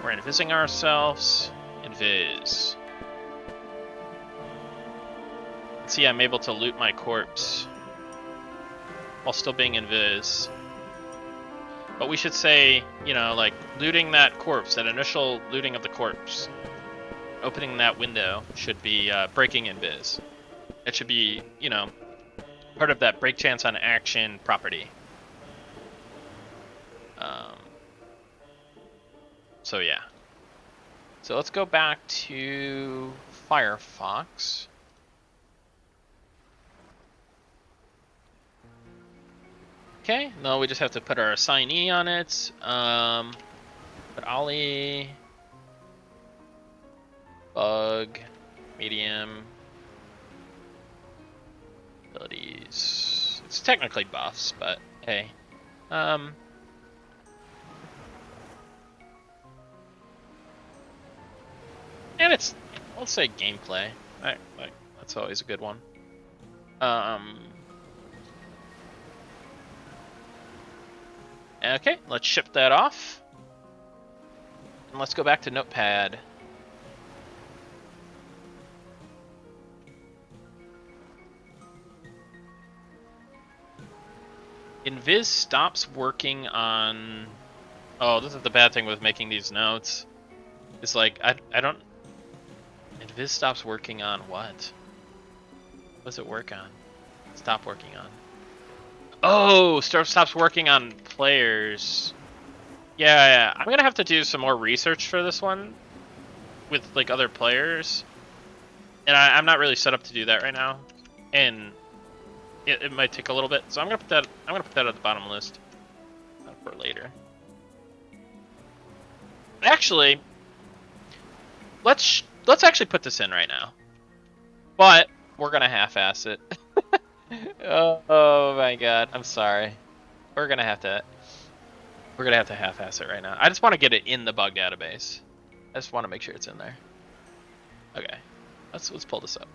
We're invising ourselves. Invis. See, I'm able to loot my corpse while still being invis. But we should say, like looting that corpse, that initial looting of the corpse, opening that window should be breaking invis. It should be, part of that break chance on action property. So yeah. So let's go back to Firefox. Okay, no, we just have to put our assignee on it. Put Ollie, bug, medium, abilities. It's technically buffs, but hey. And it's, let's say gameplay. That's always a good one. Okay, let's ship that off. And let's go back to Notepad. Invis stops working on... Oh, this is the bad thing with making these notes. It's like, I don't... Invis stops working on what? What does it work on? Stop working on. Oh, stops working on players. Yeah, I'm gonna have to do some more research for this one with like other players, and I'm not really set up to do that right now, and it might take a little bit. So I'm gonna put that at the bottom list for later. Actually, let's actually put this in right now, but we're gonna half-ass it. Oh my god, I'm sorry. We're gonna have to half-ass it right now. I just want to get it in the bug database. I just want to make sure it's in there. Okay, let's pull this up.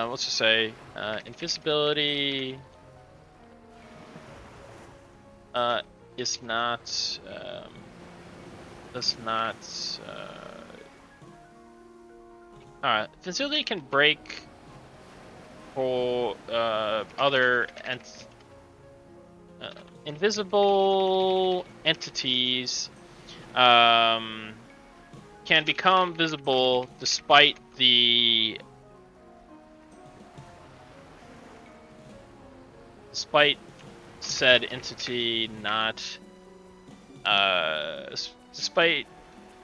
Let's just say invisibility is not does not. Alright, invisibility can break for other invisible entities can become visible despite said entity not despite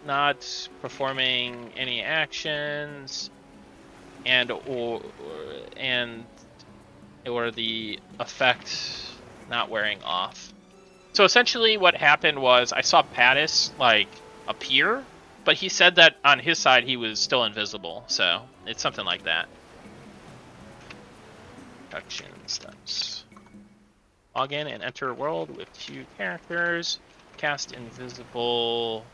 not performing any actions or the effect not wearing off. So essentially what happened was I saw Pattis like appear, but he said that on his side he was still invisible, so it's something like that. Production steps. Log in and enter a world with 2 characters. Cast invisible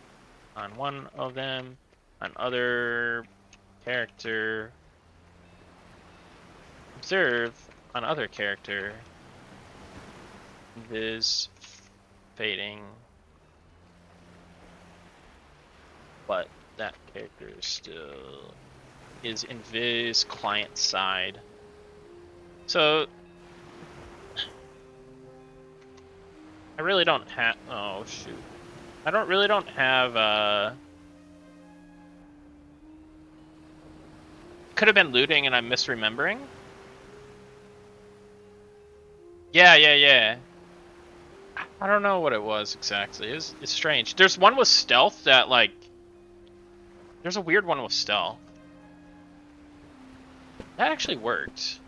on one of them, on other character. Observe on other character. Invis fading. But that character still is invis client side. So I really don't have. Oh shoot! I don't have. Could have been looting, and I'm misremembering. Yeah. I don't know what it was exactly. It's strange. There's one with stealth that like. There's a weird one with stealth. That actually worked.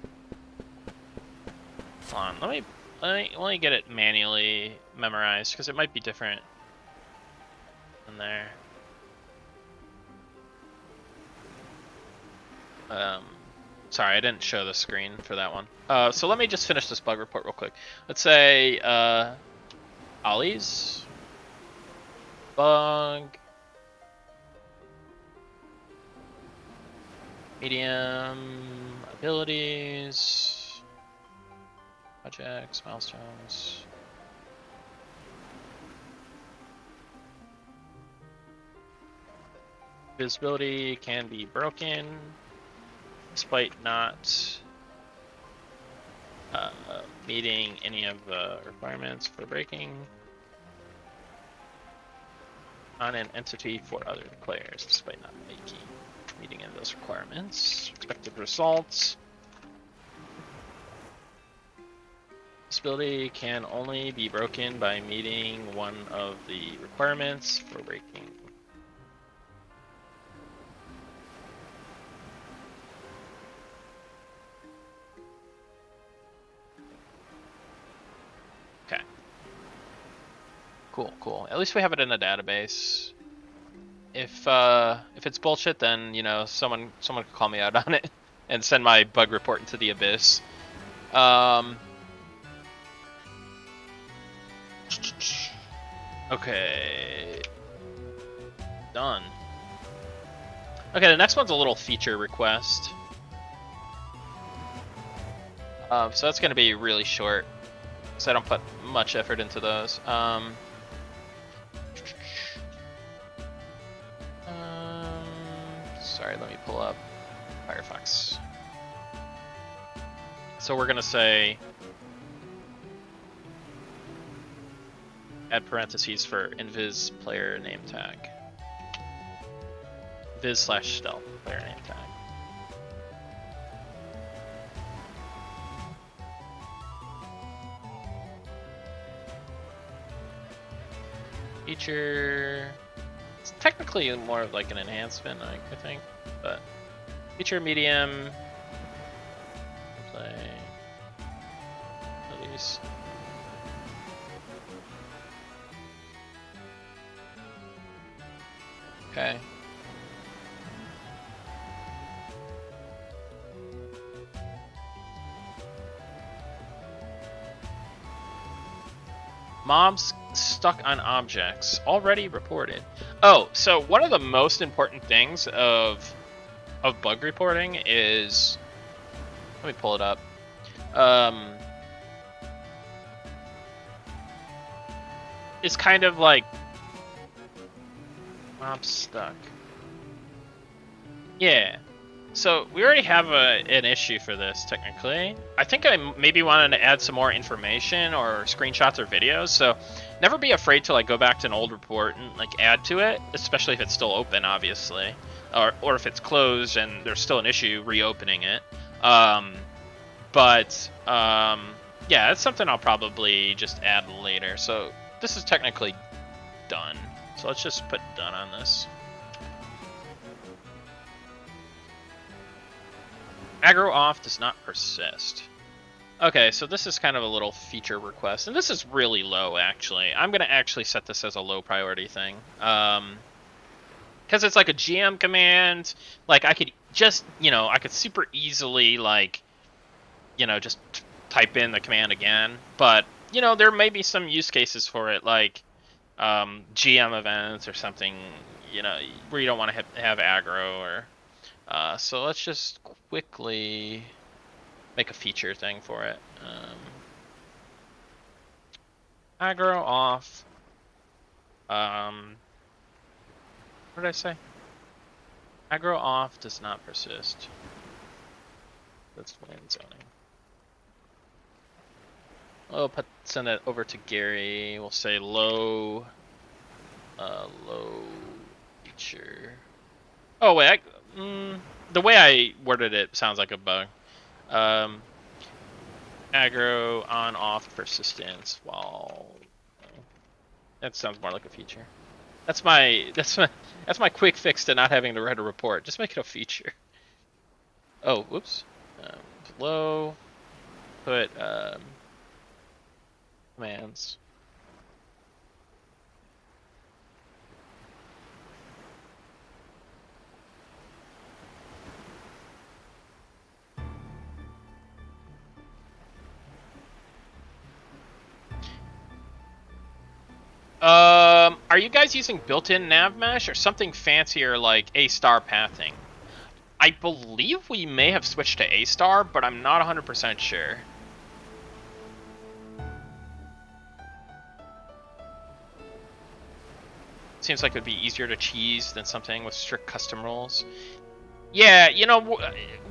Hold on, let me get it manually memorized because it might be different in there. Sorry, I didn't show the screen for that one. So let me just finish this bug report real quick. Let's say Ollie's bug medium abilities projects milestones. Visibility can be broken despite not meeting any of the requirements for breaking on an entity for other players despite not meeting any of those requirements. Expected results. Visibility can only be broken by meeting one of the requirements for breaking. Cool. At least we have it in the database. If it's bullshit, then you know someone could call me out on it and send my bug report into the abyss. Okay. Done. Okay, the next one's a little feature request. So that's going to be really short, because I don't put much effort into those. Sorry, let me pull up Firefox. So we're going to say add parentheses for invis player name tag. Viz/stealth player name tag. Feature. It's technically more of like an enhancement, I think, but feature medium. Play. Release. Okay. Mobs stuck on objects already reported. Oh, so one of the most important things of bug reporting is, let me pull it up. It's kind of like mob stuck. Yeah. So we already have an issue for this technically. I think I maybe wanted to add some more information or screenshots or videos. So never be afraid to like go back to an old report and like add to it, especially if it's still open, obviously, or if it's closed and there's still an issue reopening it. Yeah, it's something I'll probably just add later. So this is technically done. So let's just put done on this. Aggro off does not persist. Okay, so this is kind of a little feature request, and this is really low, actually. I'm going to actually set this as a low priority thing. Because it's like a GM command. Like, I could just, I could super easily, like, just type in the command again. But, there may be some use cases for it, like GM events or something, where you don't want to have aggro or... so let's just quickly make a feature thing for it. Aggro off. What did I say? Aggro off does not persist. That's land zoning. We'll send that over to Gary. We'll say low feature. Oh wait, the way I worded it sounds like a bug. Aggro on off persistence while that sounds more like a feature. That's my quick fix to not having to write a report. Just make it a feature. Oh, whoops. Low. Put commands. Are you guys using built-in nav mesh or something fancier like A-star pathing? I believe we may have switched to A-star, but I'm not 100% sure. Seems like it would be easier to cheese than something with strict custom rules. Yeah,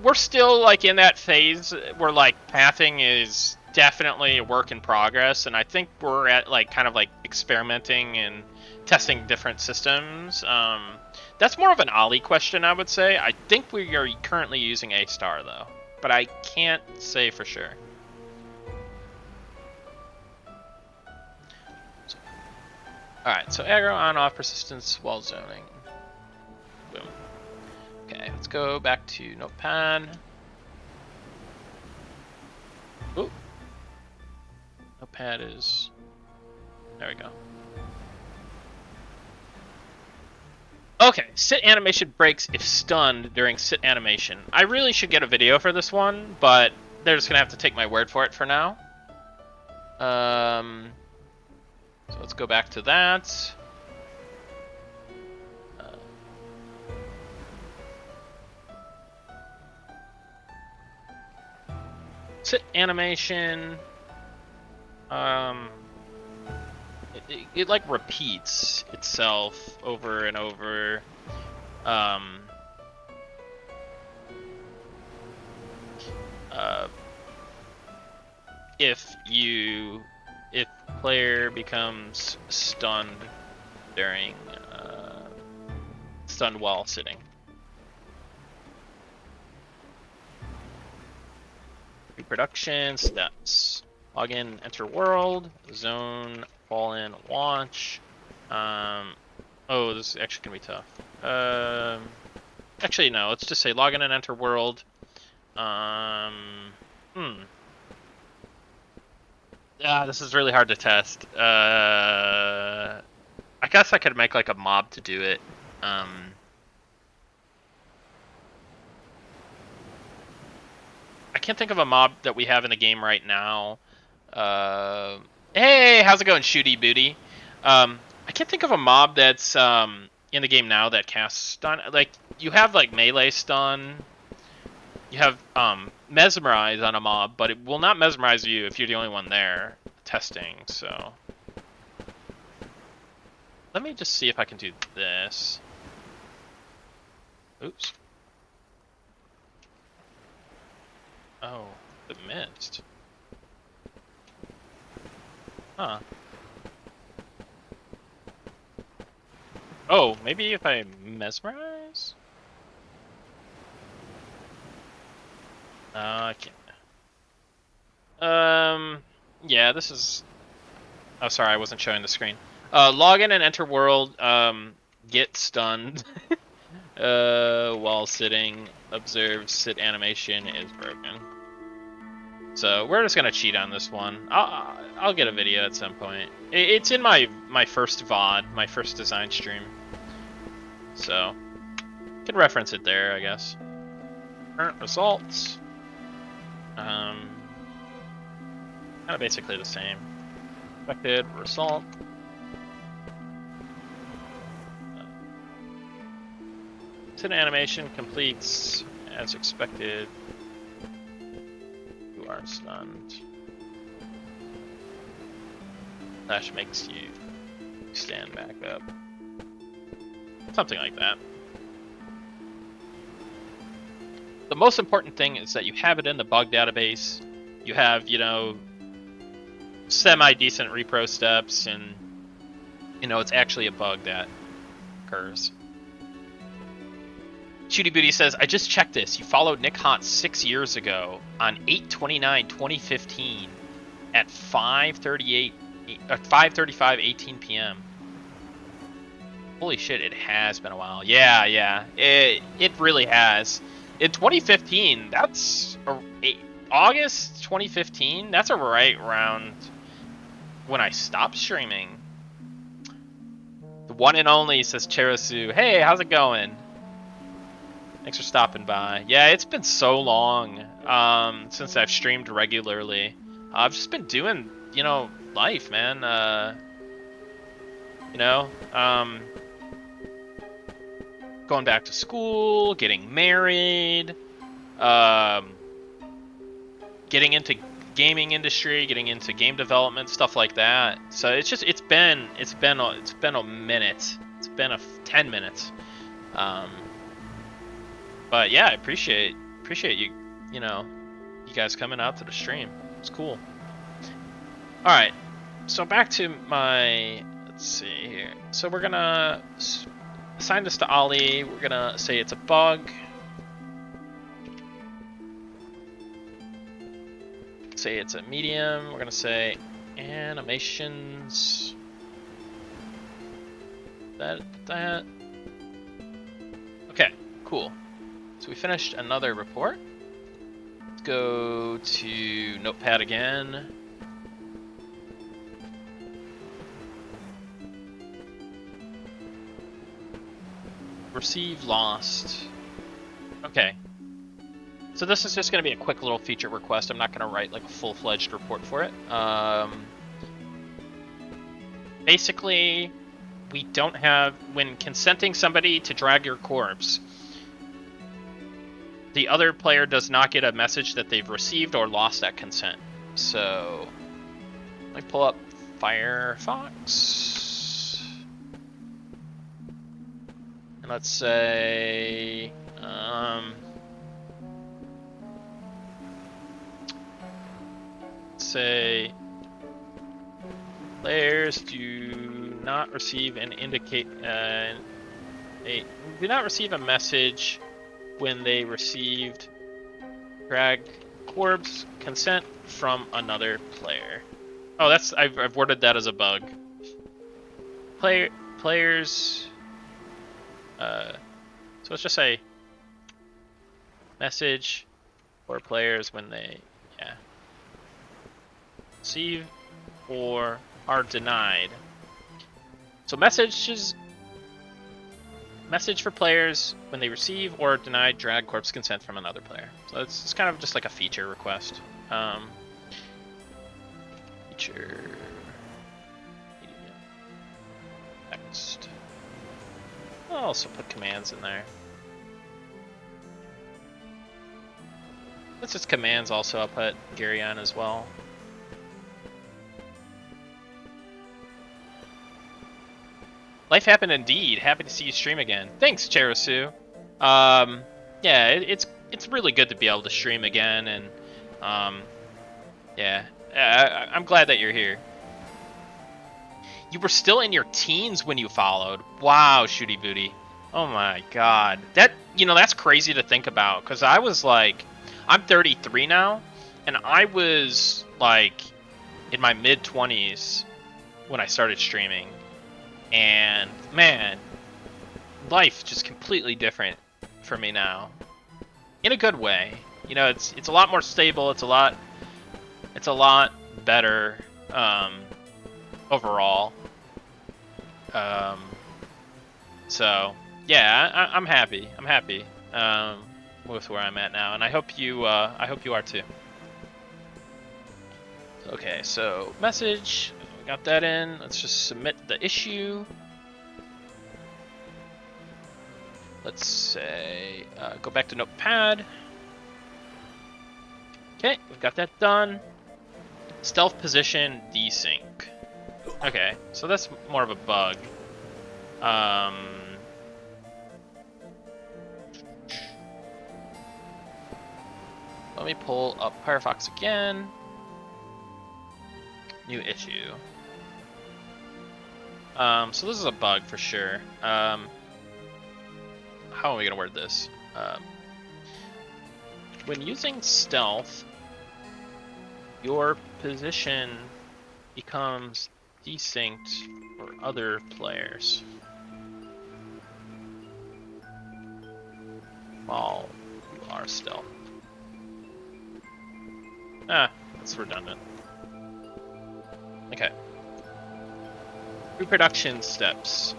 we're still like in that phase where like pathing is definitely a work in progress, and I think we're at like kind of like experimenting and testing different systems. That's more of an Ollie question, I would say. I think we are currently using A-star though, but I can't say for sure. Alright, so aggro on off persistence while zoning. Boom. Okay, let's go back to Notepad. Ooh. Notepad is... There we go. Okay, sit animation breaks if stunned during sit animation. I really should get a video for this one, but they're just gonna have to take my word for it for now. So let's go back to that. Sit animation. It like repeats itself over and over. If player becomes stunned during stunned while sitting. Reproduction steps. Login, enter world, zone, fall in, watch. Oh, this is actually gonna be tough. Actually, no. Let's just say login and enter world. This is really hard to test. I guess I could make like a mob to do it. I can't think of a mob that we have in the game right now. Hey, how's it going, Shooty Booty? I can't think of a mob that's in the game now that casts stun. Like, you have like melee stun. You have mesmerize on a mob, but it will not mesmerize you if you're the only one there testing. So let me just see if I can do this. Oops. Oh, it missed. Huh. Oh, maybe if I mesmerize? I can't. Yeah, this is... Oh, sorry, I wasn't showing the screen. Log in and enter world, get stunned while sitting, observe sit animation is broken. So we're just gonna cheat on this one. I'll get a video at some point. It's in my first VOD, my first design stream. So can reference it there, I guess. Current results. Kind of basically the same. Expected result. Sit animation completes as expected. You are stunned. Slash makes you stand back up. Something like that. The most important thing is that you have it in the bug database. You have, you know, semi-decent repro steps, and, you know, it's actually a bug that occurs. Shooty Booty says, I just checked this. You followed Nick Hot 6 years ago on 8/29/2015 at 5:35, 18 p.m. Holy shit, it has been a while. Yeah. It really has. In 2015, that's August 2015. That's right around when I stopped streaming. The one and only, says Cherisu. Hey, how's it going? Thanks for stopping by. Yeah, it's been so long since I've streamed regularly. I've just been doing, you know, life, man. You know, going back to school, getting married, getting into gaming industry, getting into game development, stuff like that. So it's just it's been a minute. It's been 10 minutes. But yeah, I appreciate you, you know, you guys coming out to the stream. It's cool. All right, so back to my, let's see here. So we're gonna assign this to Ollie. We're gonna say it's a bug. Say it's a medium. We're gonna say animations. That. Okay, cool. So we finished another report. Let's go to Notepad again. receive, lost. Okay. So this is just going to be a quick little feature request. I'm not going to write like a full-fledged report for it. Basically, we don't have, when consenting somebody to drag your corpse, the other player does not get a message that they've received or lost that consent. So, let me pull up Firefox. And let's say, players do not receive an do not receive a message when they received drag corpse consent from another player. Oh, that's I've worded that as a bug. Players. So let's just say message for players when they receive or are denied. So message for players when they receive or deny drag corpse consent from another player. So it's kind of just like a feature request. Feature media text. I'll also put commands in there. Since it's commands, also I'll put Gary on as well. Life happened indeed. Happy to see you stream again. Thanks, Cherisu. Yeah, it's really good to be able to stream again, and yeah, I'm glad that you're here. You were still in your teens when you followed. Wow, Shooty Booty. Oh my god. That's crazy to think about, because I was like, I'm 33 now, and I was like in my mid-20s when I started streaming. And man, life just completely different for me now, in a good way. You know, it's a lot more stable. It's a lot better overall. So yeah, I'm happy. I'm happy with where I'm at now, and I hope you are too. Okay, so message. Got that in. Let's just submit the issue. Let's say, go back to Notepad. Okay, we've got that done. Stealth position desync. Okay, so that's more of a bug. Let me pull up Firefox again. New issue. So this is a bug for sure. How am I gonna word this? When using stealth, your position becomes desynced for other players while you are stealth. That's redundant. Okay. Reproduction steps.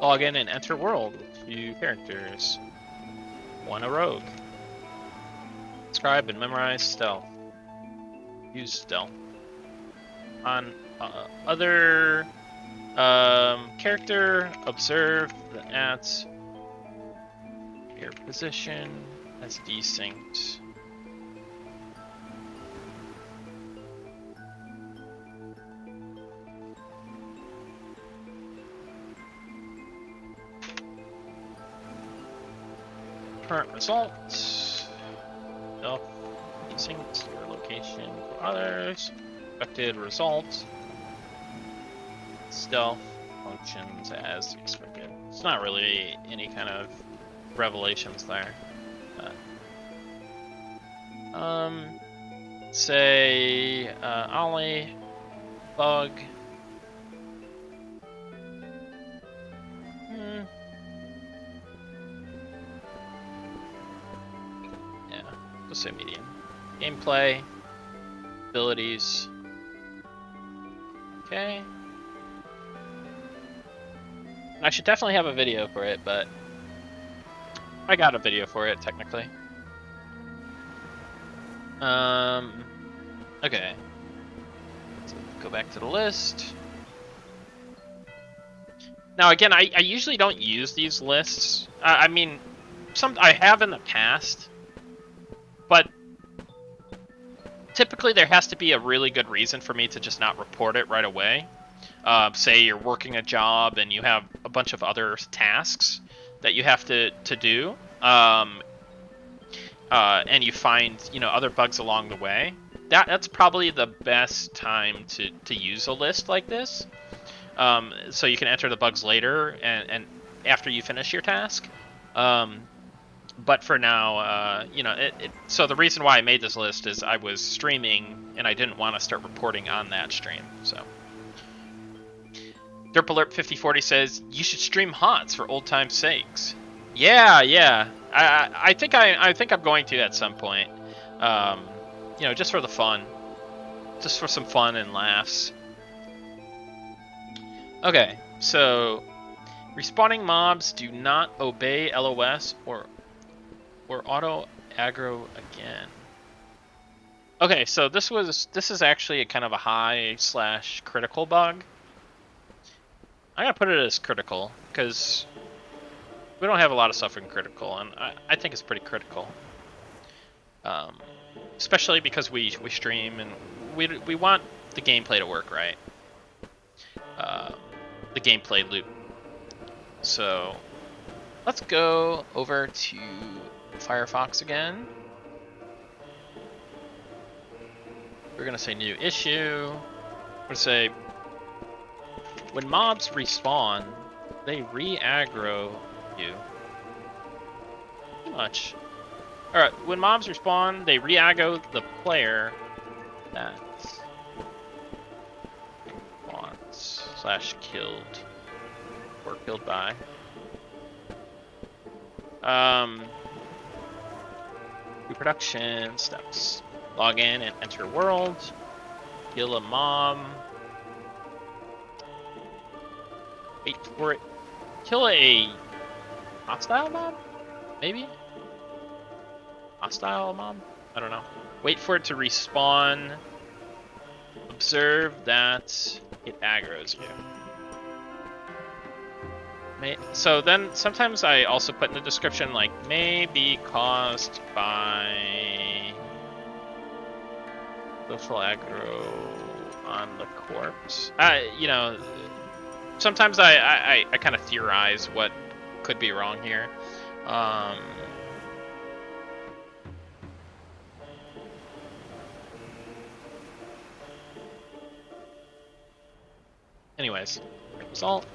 Log in and enter world with 2 characters. 1 a rogue. Describe and memorize stealth. Use stealth. On other character, observe at your position as desynced. Current results. Stealth desynced your location for others. Expected results. Stealth functions as expected. It's not really any kind of revelations there. Say Ollie bug. Let's say medium. Gameplay, abilities. Okay. I should definitely have a video for it, but I got a video for it technically. Okay. Let's go back to the list. Now again, I usually don't use these lists. I mean, I have in the past, but typically there has to be a really good reason for me to just not report it right away. Say you're working a job and you have a bunch of other tasks that you have to do, and you find other bugs along the way. That's probably the best time to use a list like this. So you can enter the bugs later and after you finish your task. But for now, so the reason why I made this list is I was streaming and I didn't want to start reporting on that stream. So Derp Alert 5040 says you should stream HOTS for old time's sakes. Yeah. I think I'm going to at some point. Just for the fun, just for some fun and laughs. Okay, so respawning mobs do not obey LOS or auto aggro again. Okay, so this is actually a kind of a high/critical bug. I'm gonna put it as critical because we don't have a lot of stuff in critical, and I think it's pretty critical. Especially because we stream and we want the gameplay to work right. The gameplay loop. So let's go over to Firefox again. We're gonna say new issue. We're gonna say when mobs respawn, they re-aggro you. Too much. Alright, when mobs respawn, they re-aggro the player that wants / killed or killed by. Reproduction steps. Log in and enter world. Kill a mob. Wait for it. Kill a hostile mob? Maybe? Hostile mob? I don't know. Wait for it to respawn. Observe that it aggroes you. So then sometimes I also put in the description like may be caused by social aggro on the corpse. Sometimes I kind of theorize what could be wrong here. Anyways, result.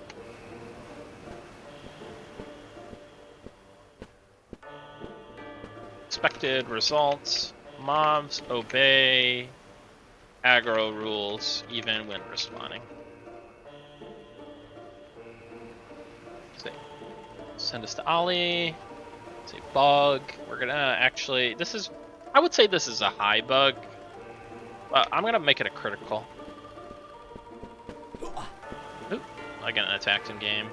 Expected results. Mobs obey aggro rules even when respawning. Send us to Ollie. Say bug. We're gonna actually. I would say this is a high bug. I'm gonna make it a critical. Oop, I got attacked in game.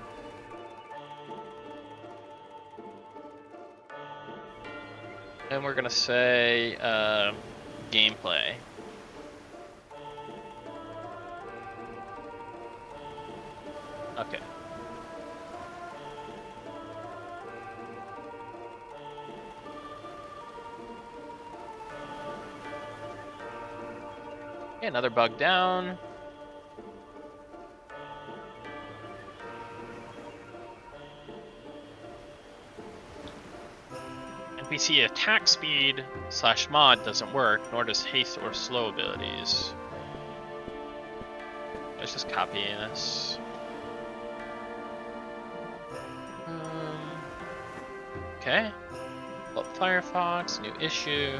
And we're gonna say gameplay. Okay. Okay, another bug down. NPC attack speed / mod doesn't work, nor does haste or slow abilities. Let's just copy this. Okay. Pull up Firefox, new issue.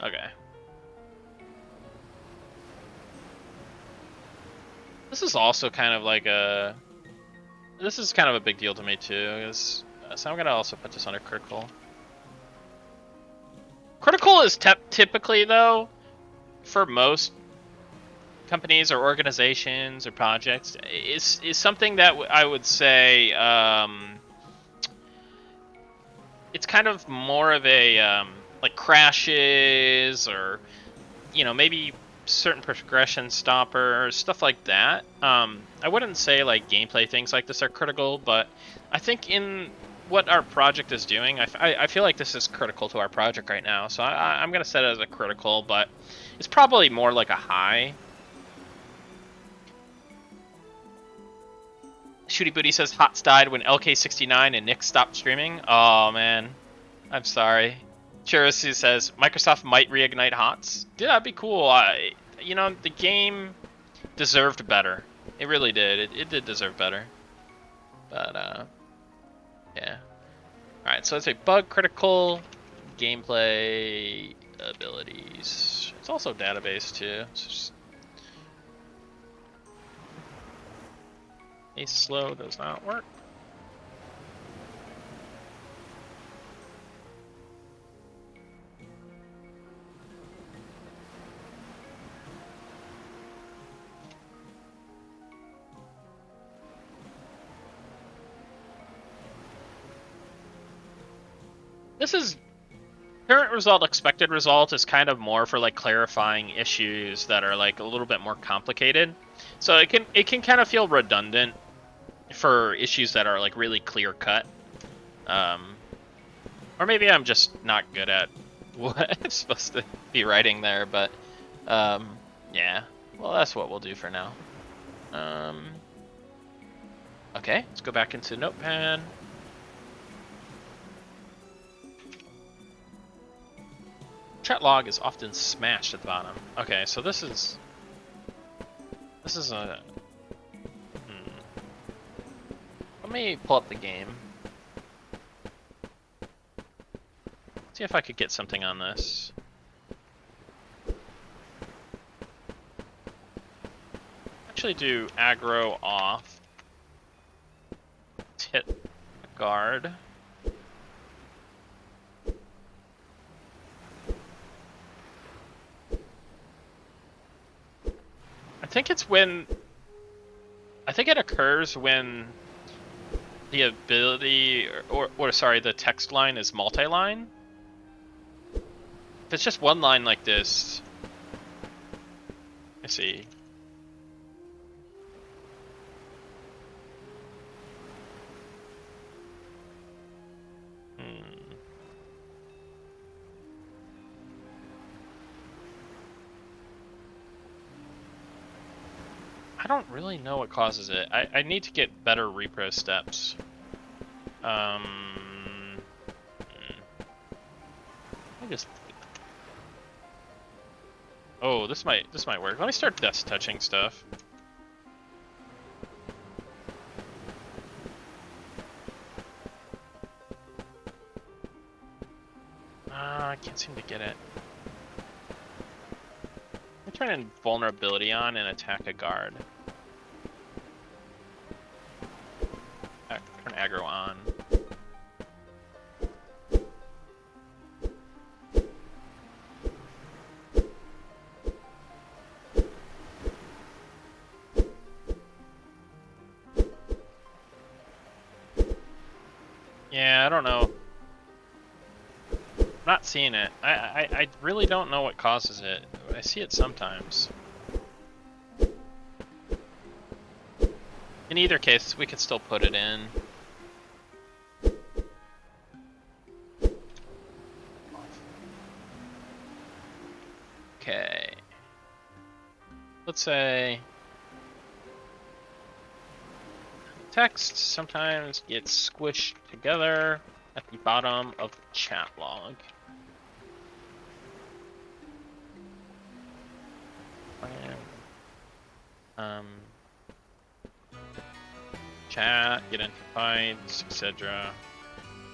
Okay. This is also kind of like a... This is kind of a big deal to me too, so I'm gonna also put this under critical. Critical is typically, though, for most companies or organizations or projects, is something that I would say it's kind of more of a like crashes or maybe certain progression stoppers, stuff like that. I wouldn't say like gameplay things like this are critical, but I think in what our project is doing, I feel like this is critical to our project right now. So I'm gonna set it as a critical, but it's probably more like a high. Shooty Booty says HOTS died when LK69 and Nick stopped streaming. Oh man, I'm sorry. Chirisi says Microsoft might reignite HOTS. Yeah, that'd be cool. The game deserved better. It really did. It did deserve better. But yeah. All right, so let's say bug critical, gameplay abilities. It's also database too. So just... Ace slow does not work. This is current result, expected result is kind of more for like clarifying issues that are like a little bit more complicated. So it can kind of feel redundant for issues that are like really clear cut. Or maybe I'm just not good at what I'm supposed to be writing there, but yeah. Well, that's what we'll do for now. Okay, let's go back into Notepad. Chat log is often smashed at the bottom. Okay, so this is a... Let me pull up the game. See if I could get something on this. Actually do aggro off. Let's hit guard. I think it occurs when the ability, or sorry, the text line is multi-line. If it's just one line like this, let's see. I don't really know what causes it. I need to get better repro steps. I just... Oh, this might work. Let me start desk touching stuff. I can't seem to get it. I'm turning vulnerability on and attack a guard. Turn aggro on. Yeah, I don't know. I'm not seeing it. I really don't know what causes it. I see it sometimes. In either case, we could still put it in. Okay. Let's say text sometimes gets squished together at the bottom of the chat log. Chat, get into fights, etc.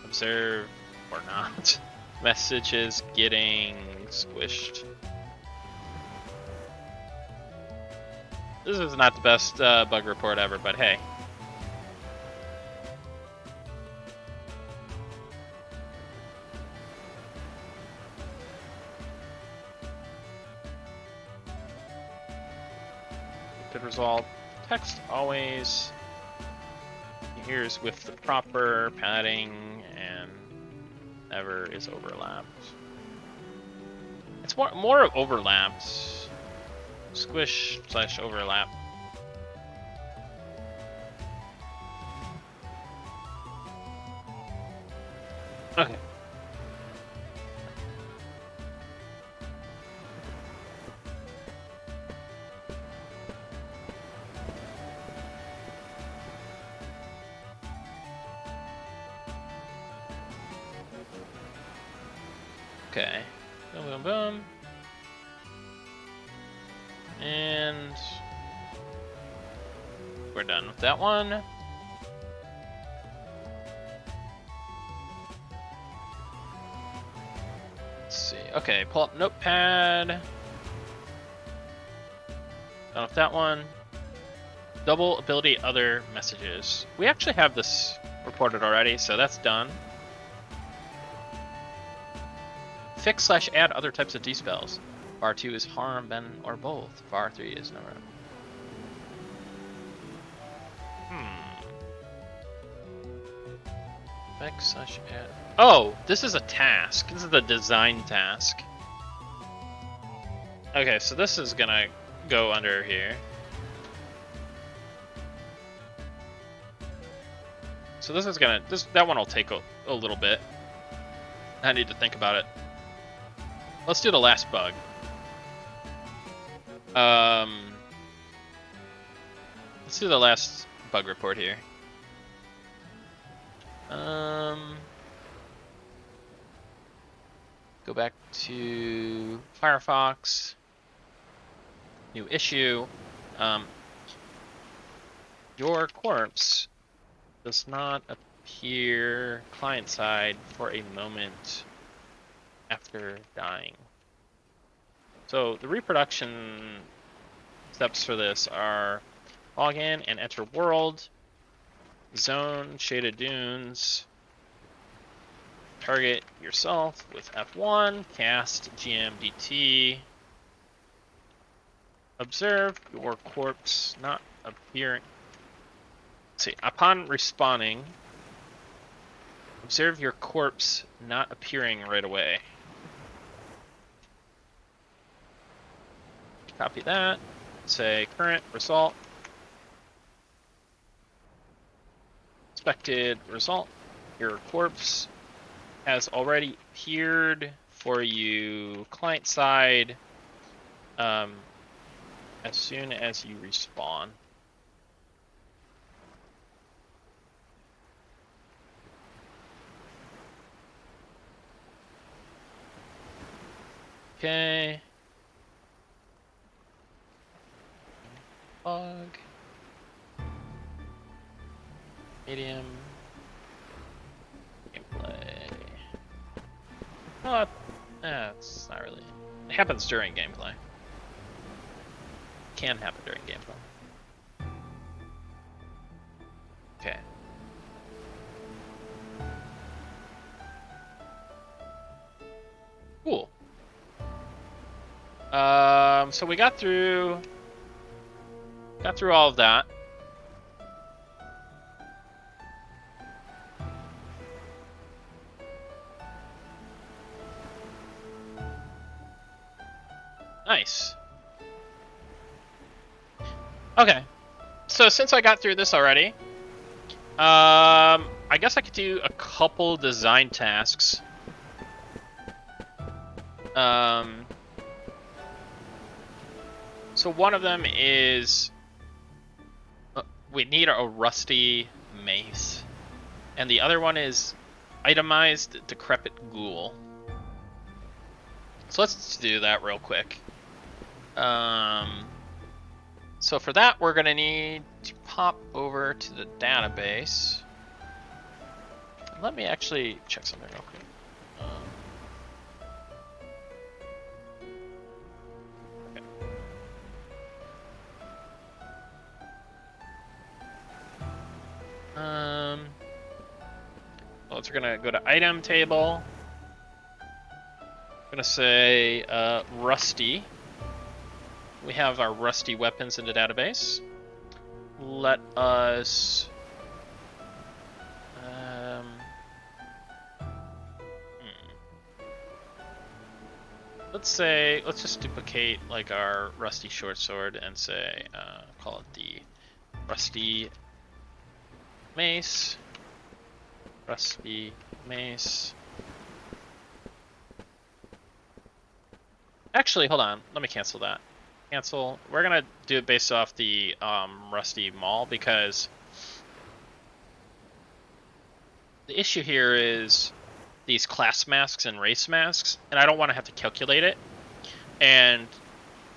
Observe or not. Messages getting squished. This is not the best bug report ever, but hey. Good result. Text always adheres with the proper padding and never is overlapped. It's more overlapped. Squish / overlap. Okay. Okay. Boom, boom, boom. And we're done with that one. Let's see. Okay, pull up Notepad. Done with that one. Double ability other messages. We actually have this reported already, so that's done. Fix / add other types of D-spells. Var 2 is harm, ben, or both. Var 3 is no. Fix / add. Oh, this is a task. This is the design task. Okay, so this is gonna go under here. So this is gonna that one will take a little bit. I need to think about it. Let's do the last bug. Let's do the last bug report here. Go back to Firefox. New issue. Your corpse does not appear client side for a moment after dying. So the reproduction steps for this are log in and enter world, zone, shaded dunes, target yourself with F1, cast GMDT, observe your corpse not appearing. Let's see, upon respawning, observe your corpse not appearing right away. Copy that. Say current result. Expected result. Your corpse has already appeared for you client side as soon as you respawn. Okay. Bug. Medium. Gameplay. Oh, it's not really. It happens during gameplay. Can happen during gameplay. Okay. Cool. So we got through all of that. Nice. Okay. So since I got through this already, I guess I could do a couple design tasks. So one of them is we need a rusty mace. And the other one is itemized decrepit ghoul. So let's do that real quick. So for that, we're gonna need to pop over to the database. Let me actually check something real quick. So we're gonna go to item table. I'm gonna say rusty. We have our rusty weapons in the database. Let us let's just duplicate like our rusty short sword and say call it the rusty mace. Rusty mace. Actually, hold on. Let me cancel that. Cancel. We're gonna do it based off the rusty maul because the issue here is these class masks and race masks, and I don't want to have to calculate it. And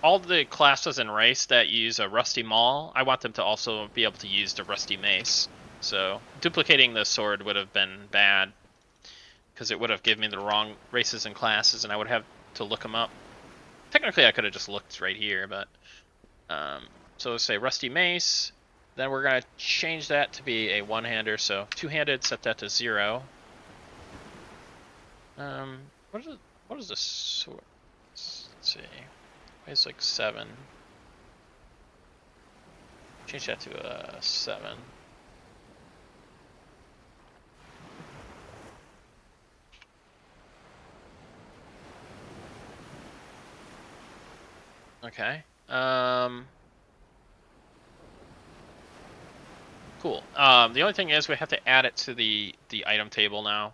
all the classes and race that use a rusty maul, I want them to also be able to use the rusty mace. So duplicating the sword would have been bad because it would have given me the wrong races and classes, and I would have to look them up. Technically, I could have just looked right here, but so let's say rusty mace. Then we're gonna change that to be a one-hander. So two-handed, set that to 0. What is this sword? Let's see. It's like 7. Change that to 7. Okay. Cool. The only thing is we have to add it to the item table now.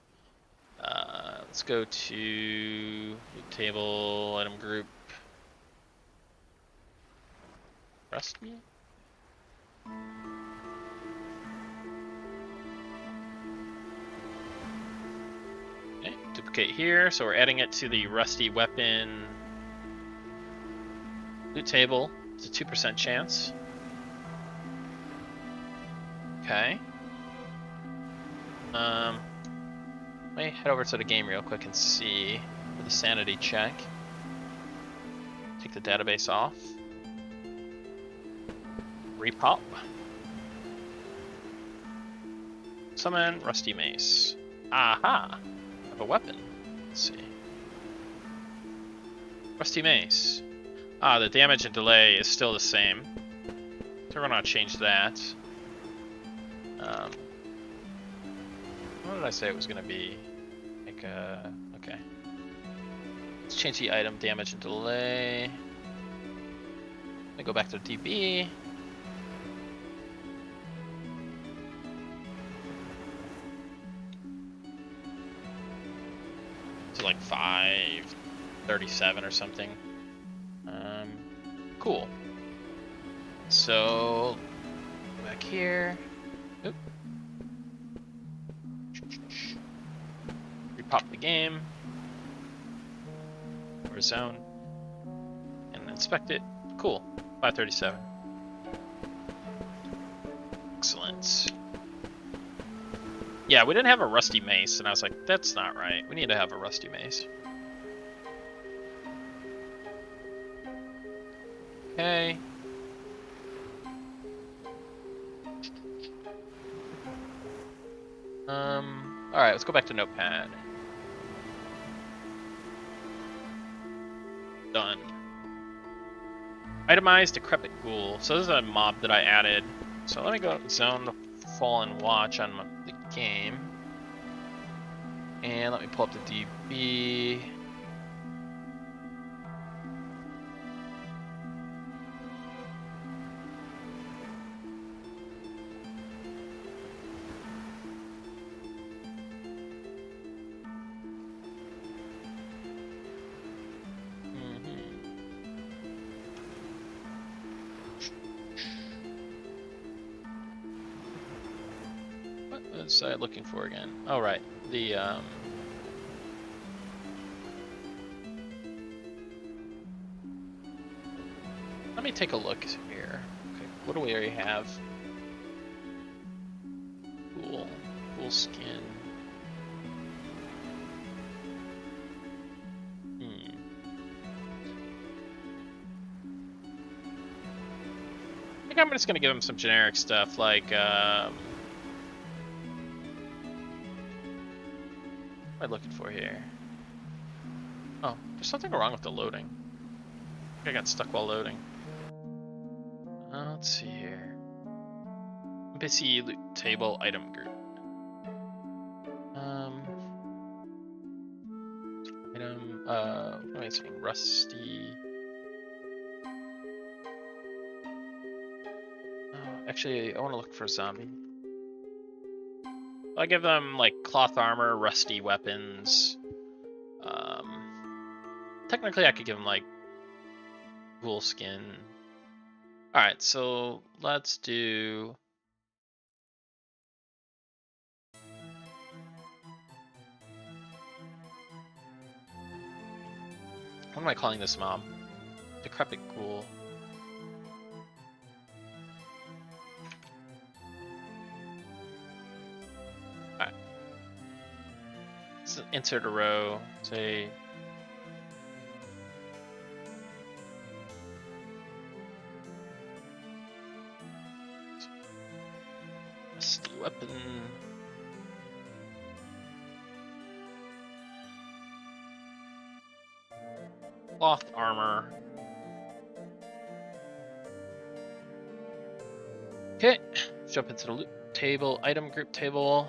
Let's go to table item group. Rusty. Okay, duplicate here. So we're adding it to the rusty weapon loot table. It's a 2% chance. Okay. Let me head over to the game real quick and see for the sanity check. Take the database off. Repop. Summon Rusty Mace. Aha! I have a weapon. Let's see. Rusty Mace. Ah, the damage and delay is still the same. So we're gonna change that. What did I say it was gonna be? Like, okay. Let's change the item damage and delay. Let me go back to DB. To like 537 or something. Cool. So, back here. Oop. Repop the game. Or zone. And inspect it. Cool. 537. Excellent. Yeah, we didn't have a rusty mace, and I was like, that's not right. We need to have a rusty mace. Okay. Alright, let's go back to Notepad. Done. Itemized Decrepit Ghoul. So this is a mob that I added. So let me go zone the Fallen Watch on the game. And let me pull up the DB. What was I looking for again? Oh, right. The, let me take a look here. Okay, what do we already have? Cool. Cool skin. I think I'm just gonna give him some generic stuff, like, what am I looking for here? Oh, there's something wrong with the loading. I think I got stuck while loading. Let's see here. NPC loot table item group. Item, what am I saying? Rusty. Actually, I want to look for zombie. I'll give them like cloth armor, rusty weapons. Technically, I could give them like ghoul skin. All right, so let's do. What am I calling this mob? Decrepit ghoul. Alright. Let's insert a row. Say. Rusty weapon. Cloth armor. Okay, let's jump into the loot table, item group table.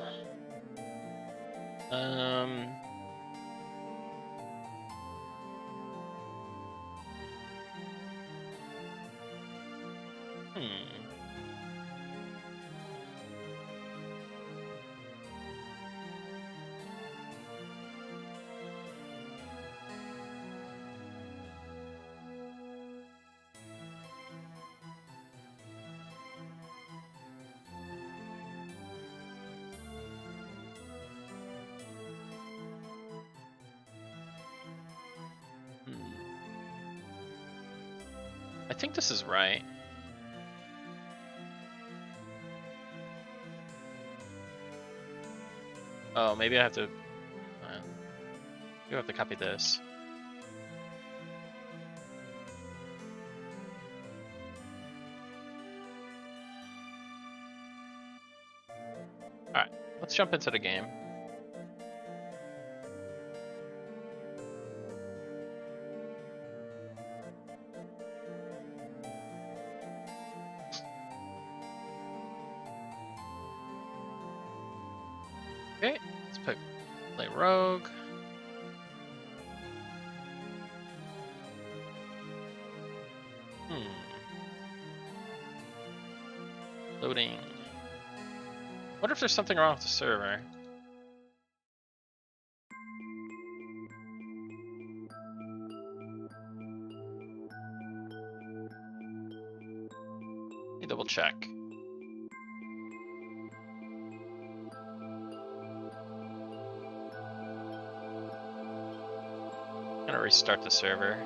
I think this is right. Oh, maybe I have to. You have to copy this. All right, let's jump into the game. Okay, let's play rogue. Loading. Wonder if there's something wrong with the server. Let me double check. I'm gonna restart the server.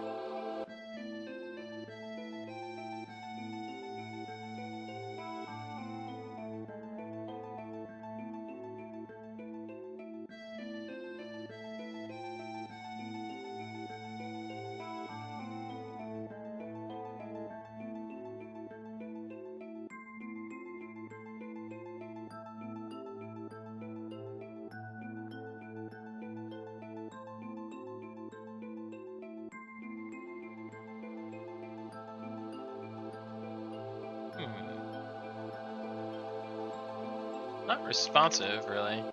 Not responsive, really.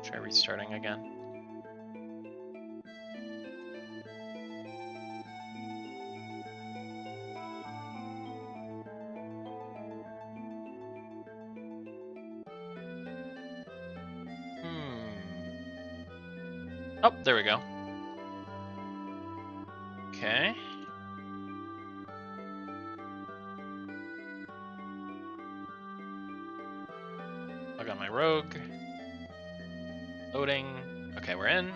Try restarting again. Oh, there we go. Okay. Log on my rogue. Loading. Okay, we're in.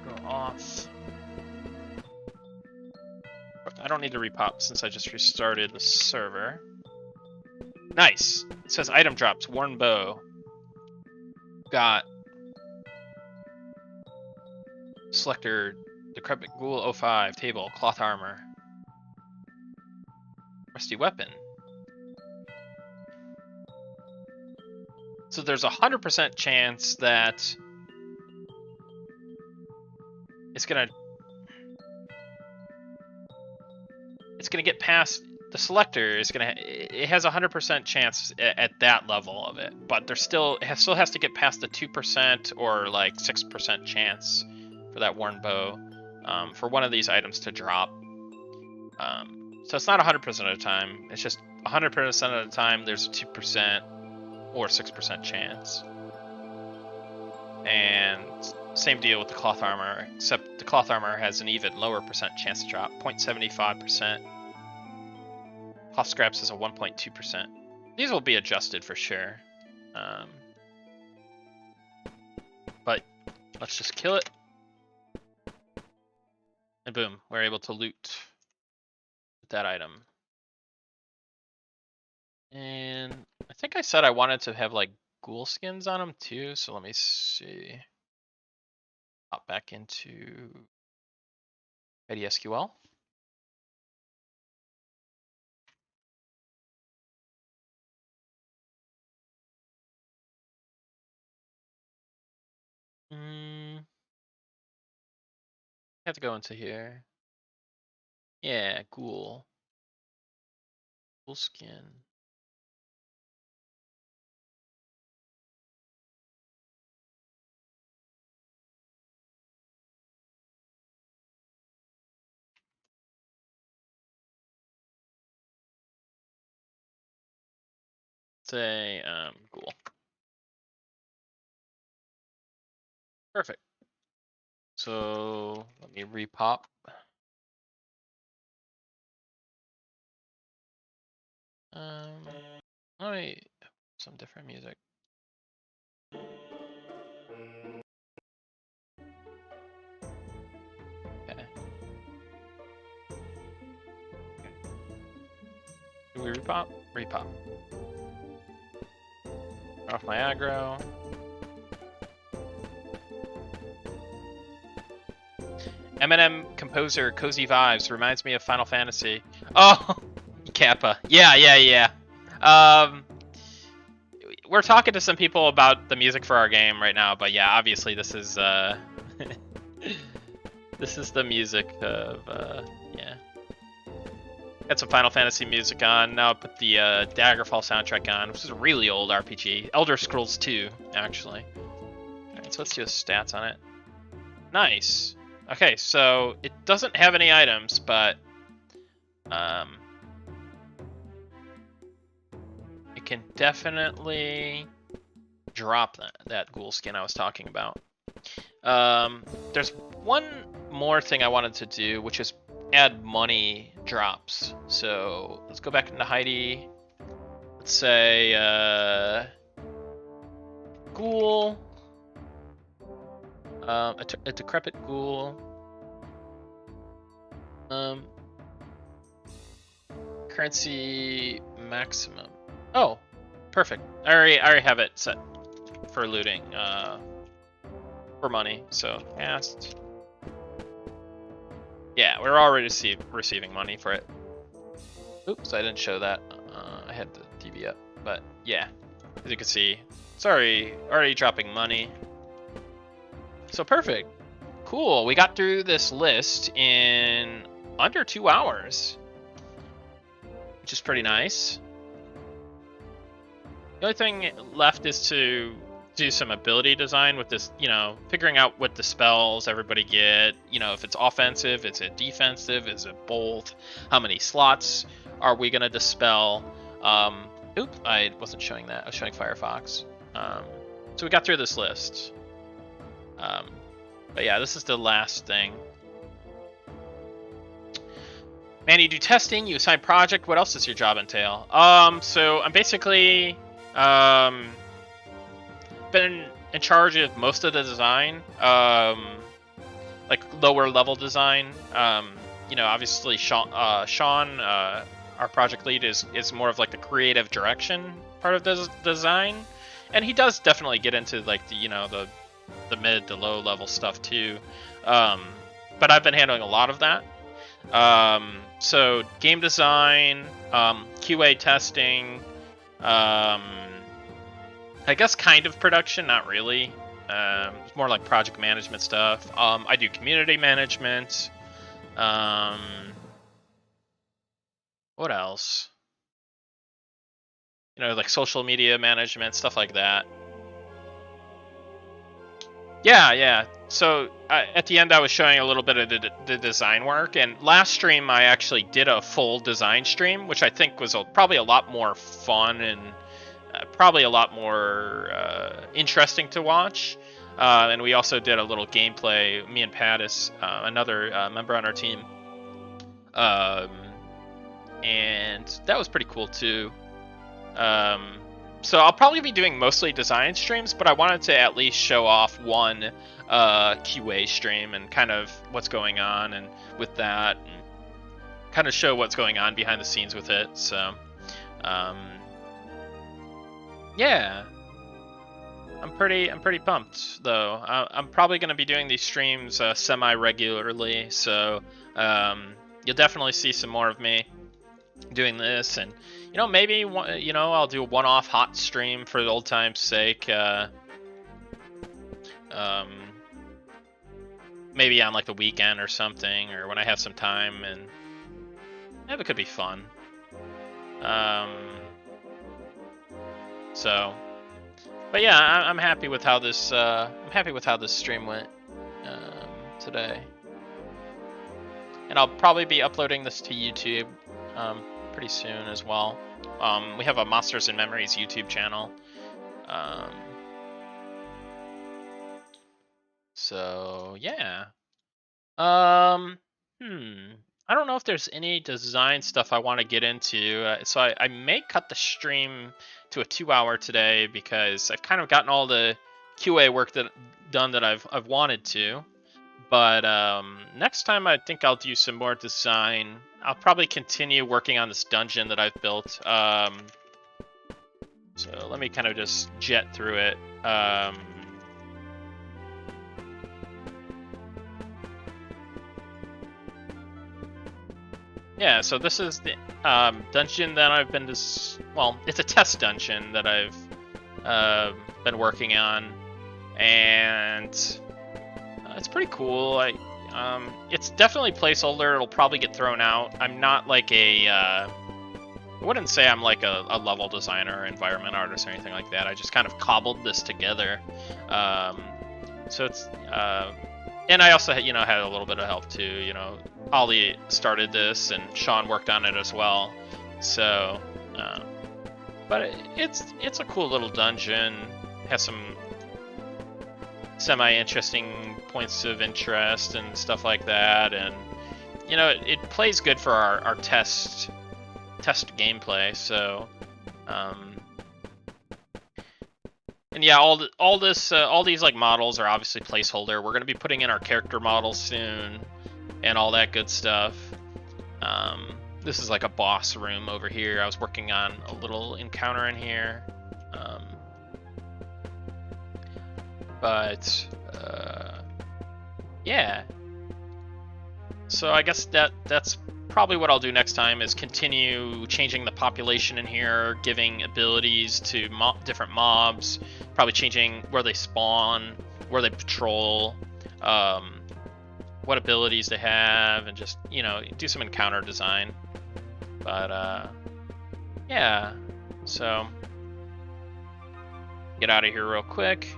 Go off. I don't need to repop since I just restarted the server. Nice. It says item drops, worn bow. Got selector, decrepit ghoul 05, table, cloth armor. Rusty weapon. So there's 100% chance that it's gonna get past the selector. It has 100% chance at that level of it, but it still has to get past the 2% or like 6% chance for that worn bow for one of these items to drop. So it's not 100% of the time. It's just 100% of the time there's a 2% or 6% chance. And same deal with the cloth armor, except the cloth armor has an even lower percent chance to drop, 0.75%. Cloth scraps is a 1.2%. These will be adjusted for sure. But let's just kill it. And boom, we're able to loot that item. And I think I said I wanted to have like ghoul skins on them too, so let me see. Hop back into IDSQL. Have to go into here. Yeah, ghoul. Ghoul skin. Say ghoul. Perfect. So let me repop. Let me some different music. Okay. Do we repop? Repop. Off my aggro. Eminem composer Cozy Vibes reminds me of Final Fantasy. Oh, Kappa. Yeah. We're talking to some people about the music for our game right now, but yeah, obviously this is this is the music of yeah. Got some Final Fantasy music on. Now I put the Daggerfall soundtrack on, which is a really old RPG. Elder Scrolls 2, actually. Alright, so let's do a stats on it. Nice. Okay, so it doesn't have any items, but it can definitely drop that ghoul skin I was talking about. There's one more thing I wanted to do, which is add money drops. So let's go back into Heidi. Let's say ghoul. A decrepit ghoul. Currency maximum. Oh, perfect. I already have it set for looting. For money. So cast. Yeah, we're already receiving money for it. Oops, I didn't show that. I had the TV up, but yeah, as you can see, it's already dropping money. So perfect. Cool, we got through this list in under 2 hours, which is pretty nice. The only thing left is to do some ability design with this, figuring out what the spells everybody get, if it's offensive, is it defensive, is it bolt, how many slots are we gonna dispel. Oops, I wasn't showing that, I was showing Firefox. So we got through this list. But yeah, this is the last thing. Man, you do testing, you assign project. What else does your job entail? So I'm basically been in charge of most of the design, like lower level design. Obviously Sean, our project lead, is more of like the creative direction part of the design, and he does definitely get into like the mid to low level stuff too. But I've been handling a lot of that. So game design, QA testing, I guess kind of production, not really. It's more like project management stuff. I do community management. What else? Like social media management, stuff like that. Yeah. So at the end, I was showing a little bit of the design work, and last stream I actually did a full design stream, which I think was probably a lot more fun and probably a lot more interesting to watch. And we also did a little gameplay, me and Pattis, another member on our team, and that was pretty cool too. So I'll probably be doing mostly design streams, but I wanted to at least show off one QA stream and kind of what's going on and with that, and kind of show what's going on behind the scenes with it. So yeah, I'm pretty pumped though. I'm probably going to be doing these streams semi-regularly, so you'll definitely see some more of me doing this, and maybe I'll do a one-off hot stream for the old time's sake. Maybe on like the weekend or something, or when I have some time, and it could be fun. But yeah, I'm happy with how this stream went today, and I'll probably be uploading this to YouTube pretty soon as well. We have a Monsters and Memories YouTube channel. So yeah. I don't know if there's any design stuff I want to get into. So I may cut the stream to a 2-hour today because I've kind of gotten all the QA work done that I've wanted to. But next time I think I'll do some more design. I'll probably continue working on this dungeon that I've built. So let me kind of just jet through it. Yeah, so this is the dungeon that I've been well, it's a test dungeon that I've been working on, and it's pretty cool. It's definitely placeholder. It'll probably get thrown out. I'm not like I wouldn't say I'm like a level designer or environment artist or anything like that. I just kind of cobbled this together. So it's and I also had a little bit of help too. Ollie started this and Sean worked on it as well. So, but it's a cool little dungeon. Has some semi-interesting points of interest and stuff like that, and it plays good for our test gameplay. So, and yeah, all these like models are obviously placeholder. We're gonna be putting in our character models soon, and all that good stuff. This is like a boss room over here. I was working on a little encounter in here. Yeah. So I guess that's probably what I'll do next time, is continue changing the population in here, giving abilities to different mobs, probably changing where they spawn, where they patrol, what abilities they have, and just do some encounter design. But yeah, so get out of here real quick,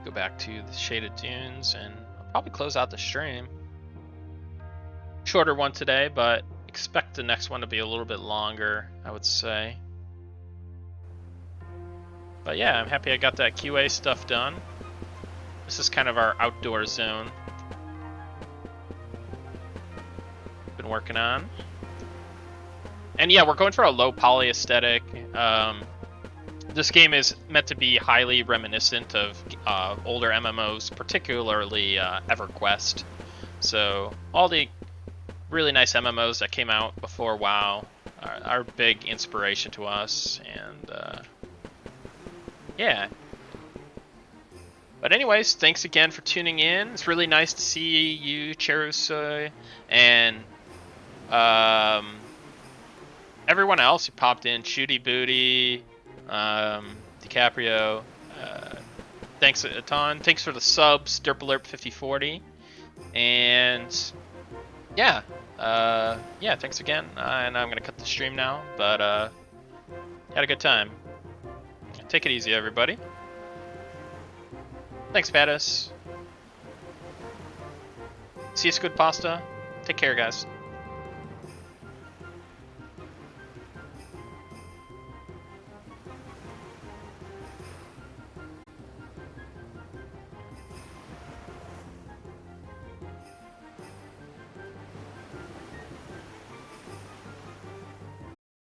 go back to the Shaded Dunes, and I'll probably close out the stream. Shorter one today, but expect the next one to be a little bit longer, I would say. But yeah, I'm happy I got that QA stuff done. This is kind of our outdoor zone. been working on. And yeah, we're going for a low poly aesthetic. This game is meant to be highly reminiscent of older MMOs, particularly EverQuest. So all the really nice MMOs that came out before WoW are big inspiration to us, and yeah. But anyways, thanks again for tuning in. It's really nice to see you, Cherusoi, and everyone else who popped in, Shooty Booty, DiCaprio. Thanks a ton. Thanks for the subs, Derpalurp5040, and yeah, yeah. Thanks again. And I'm gonna cut the stream now, but had a good time. Take it easy, everybody. Thanks, Fatus. See you, Squid Pasta. Take care, guys.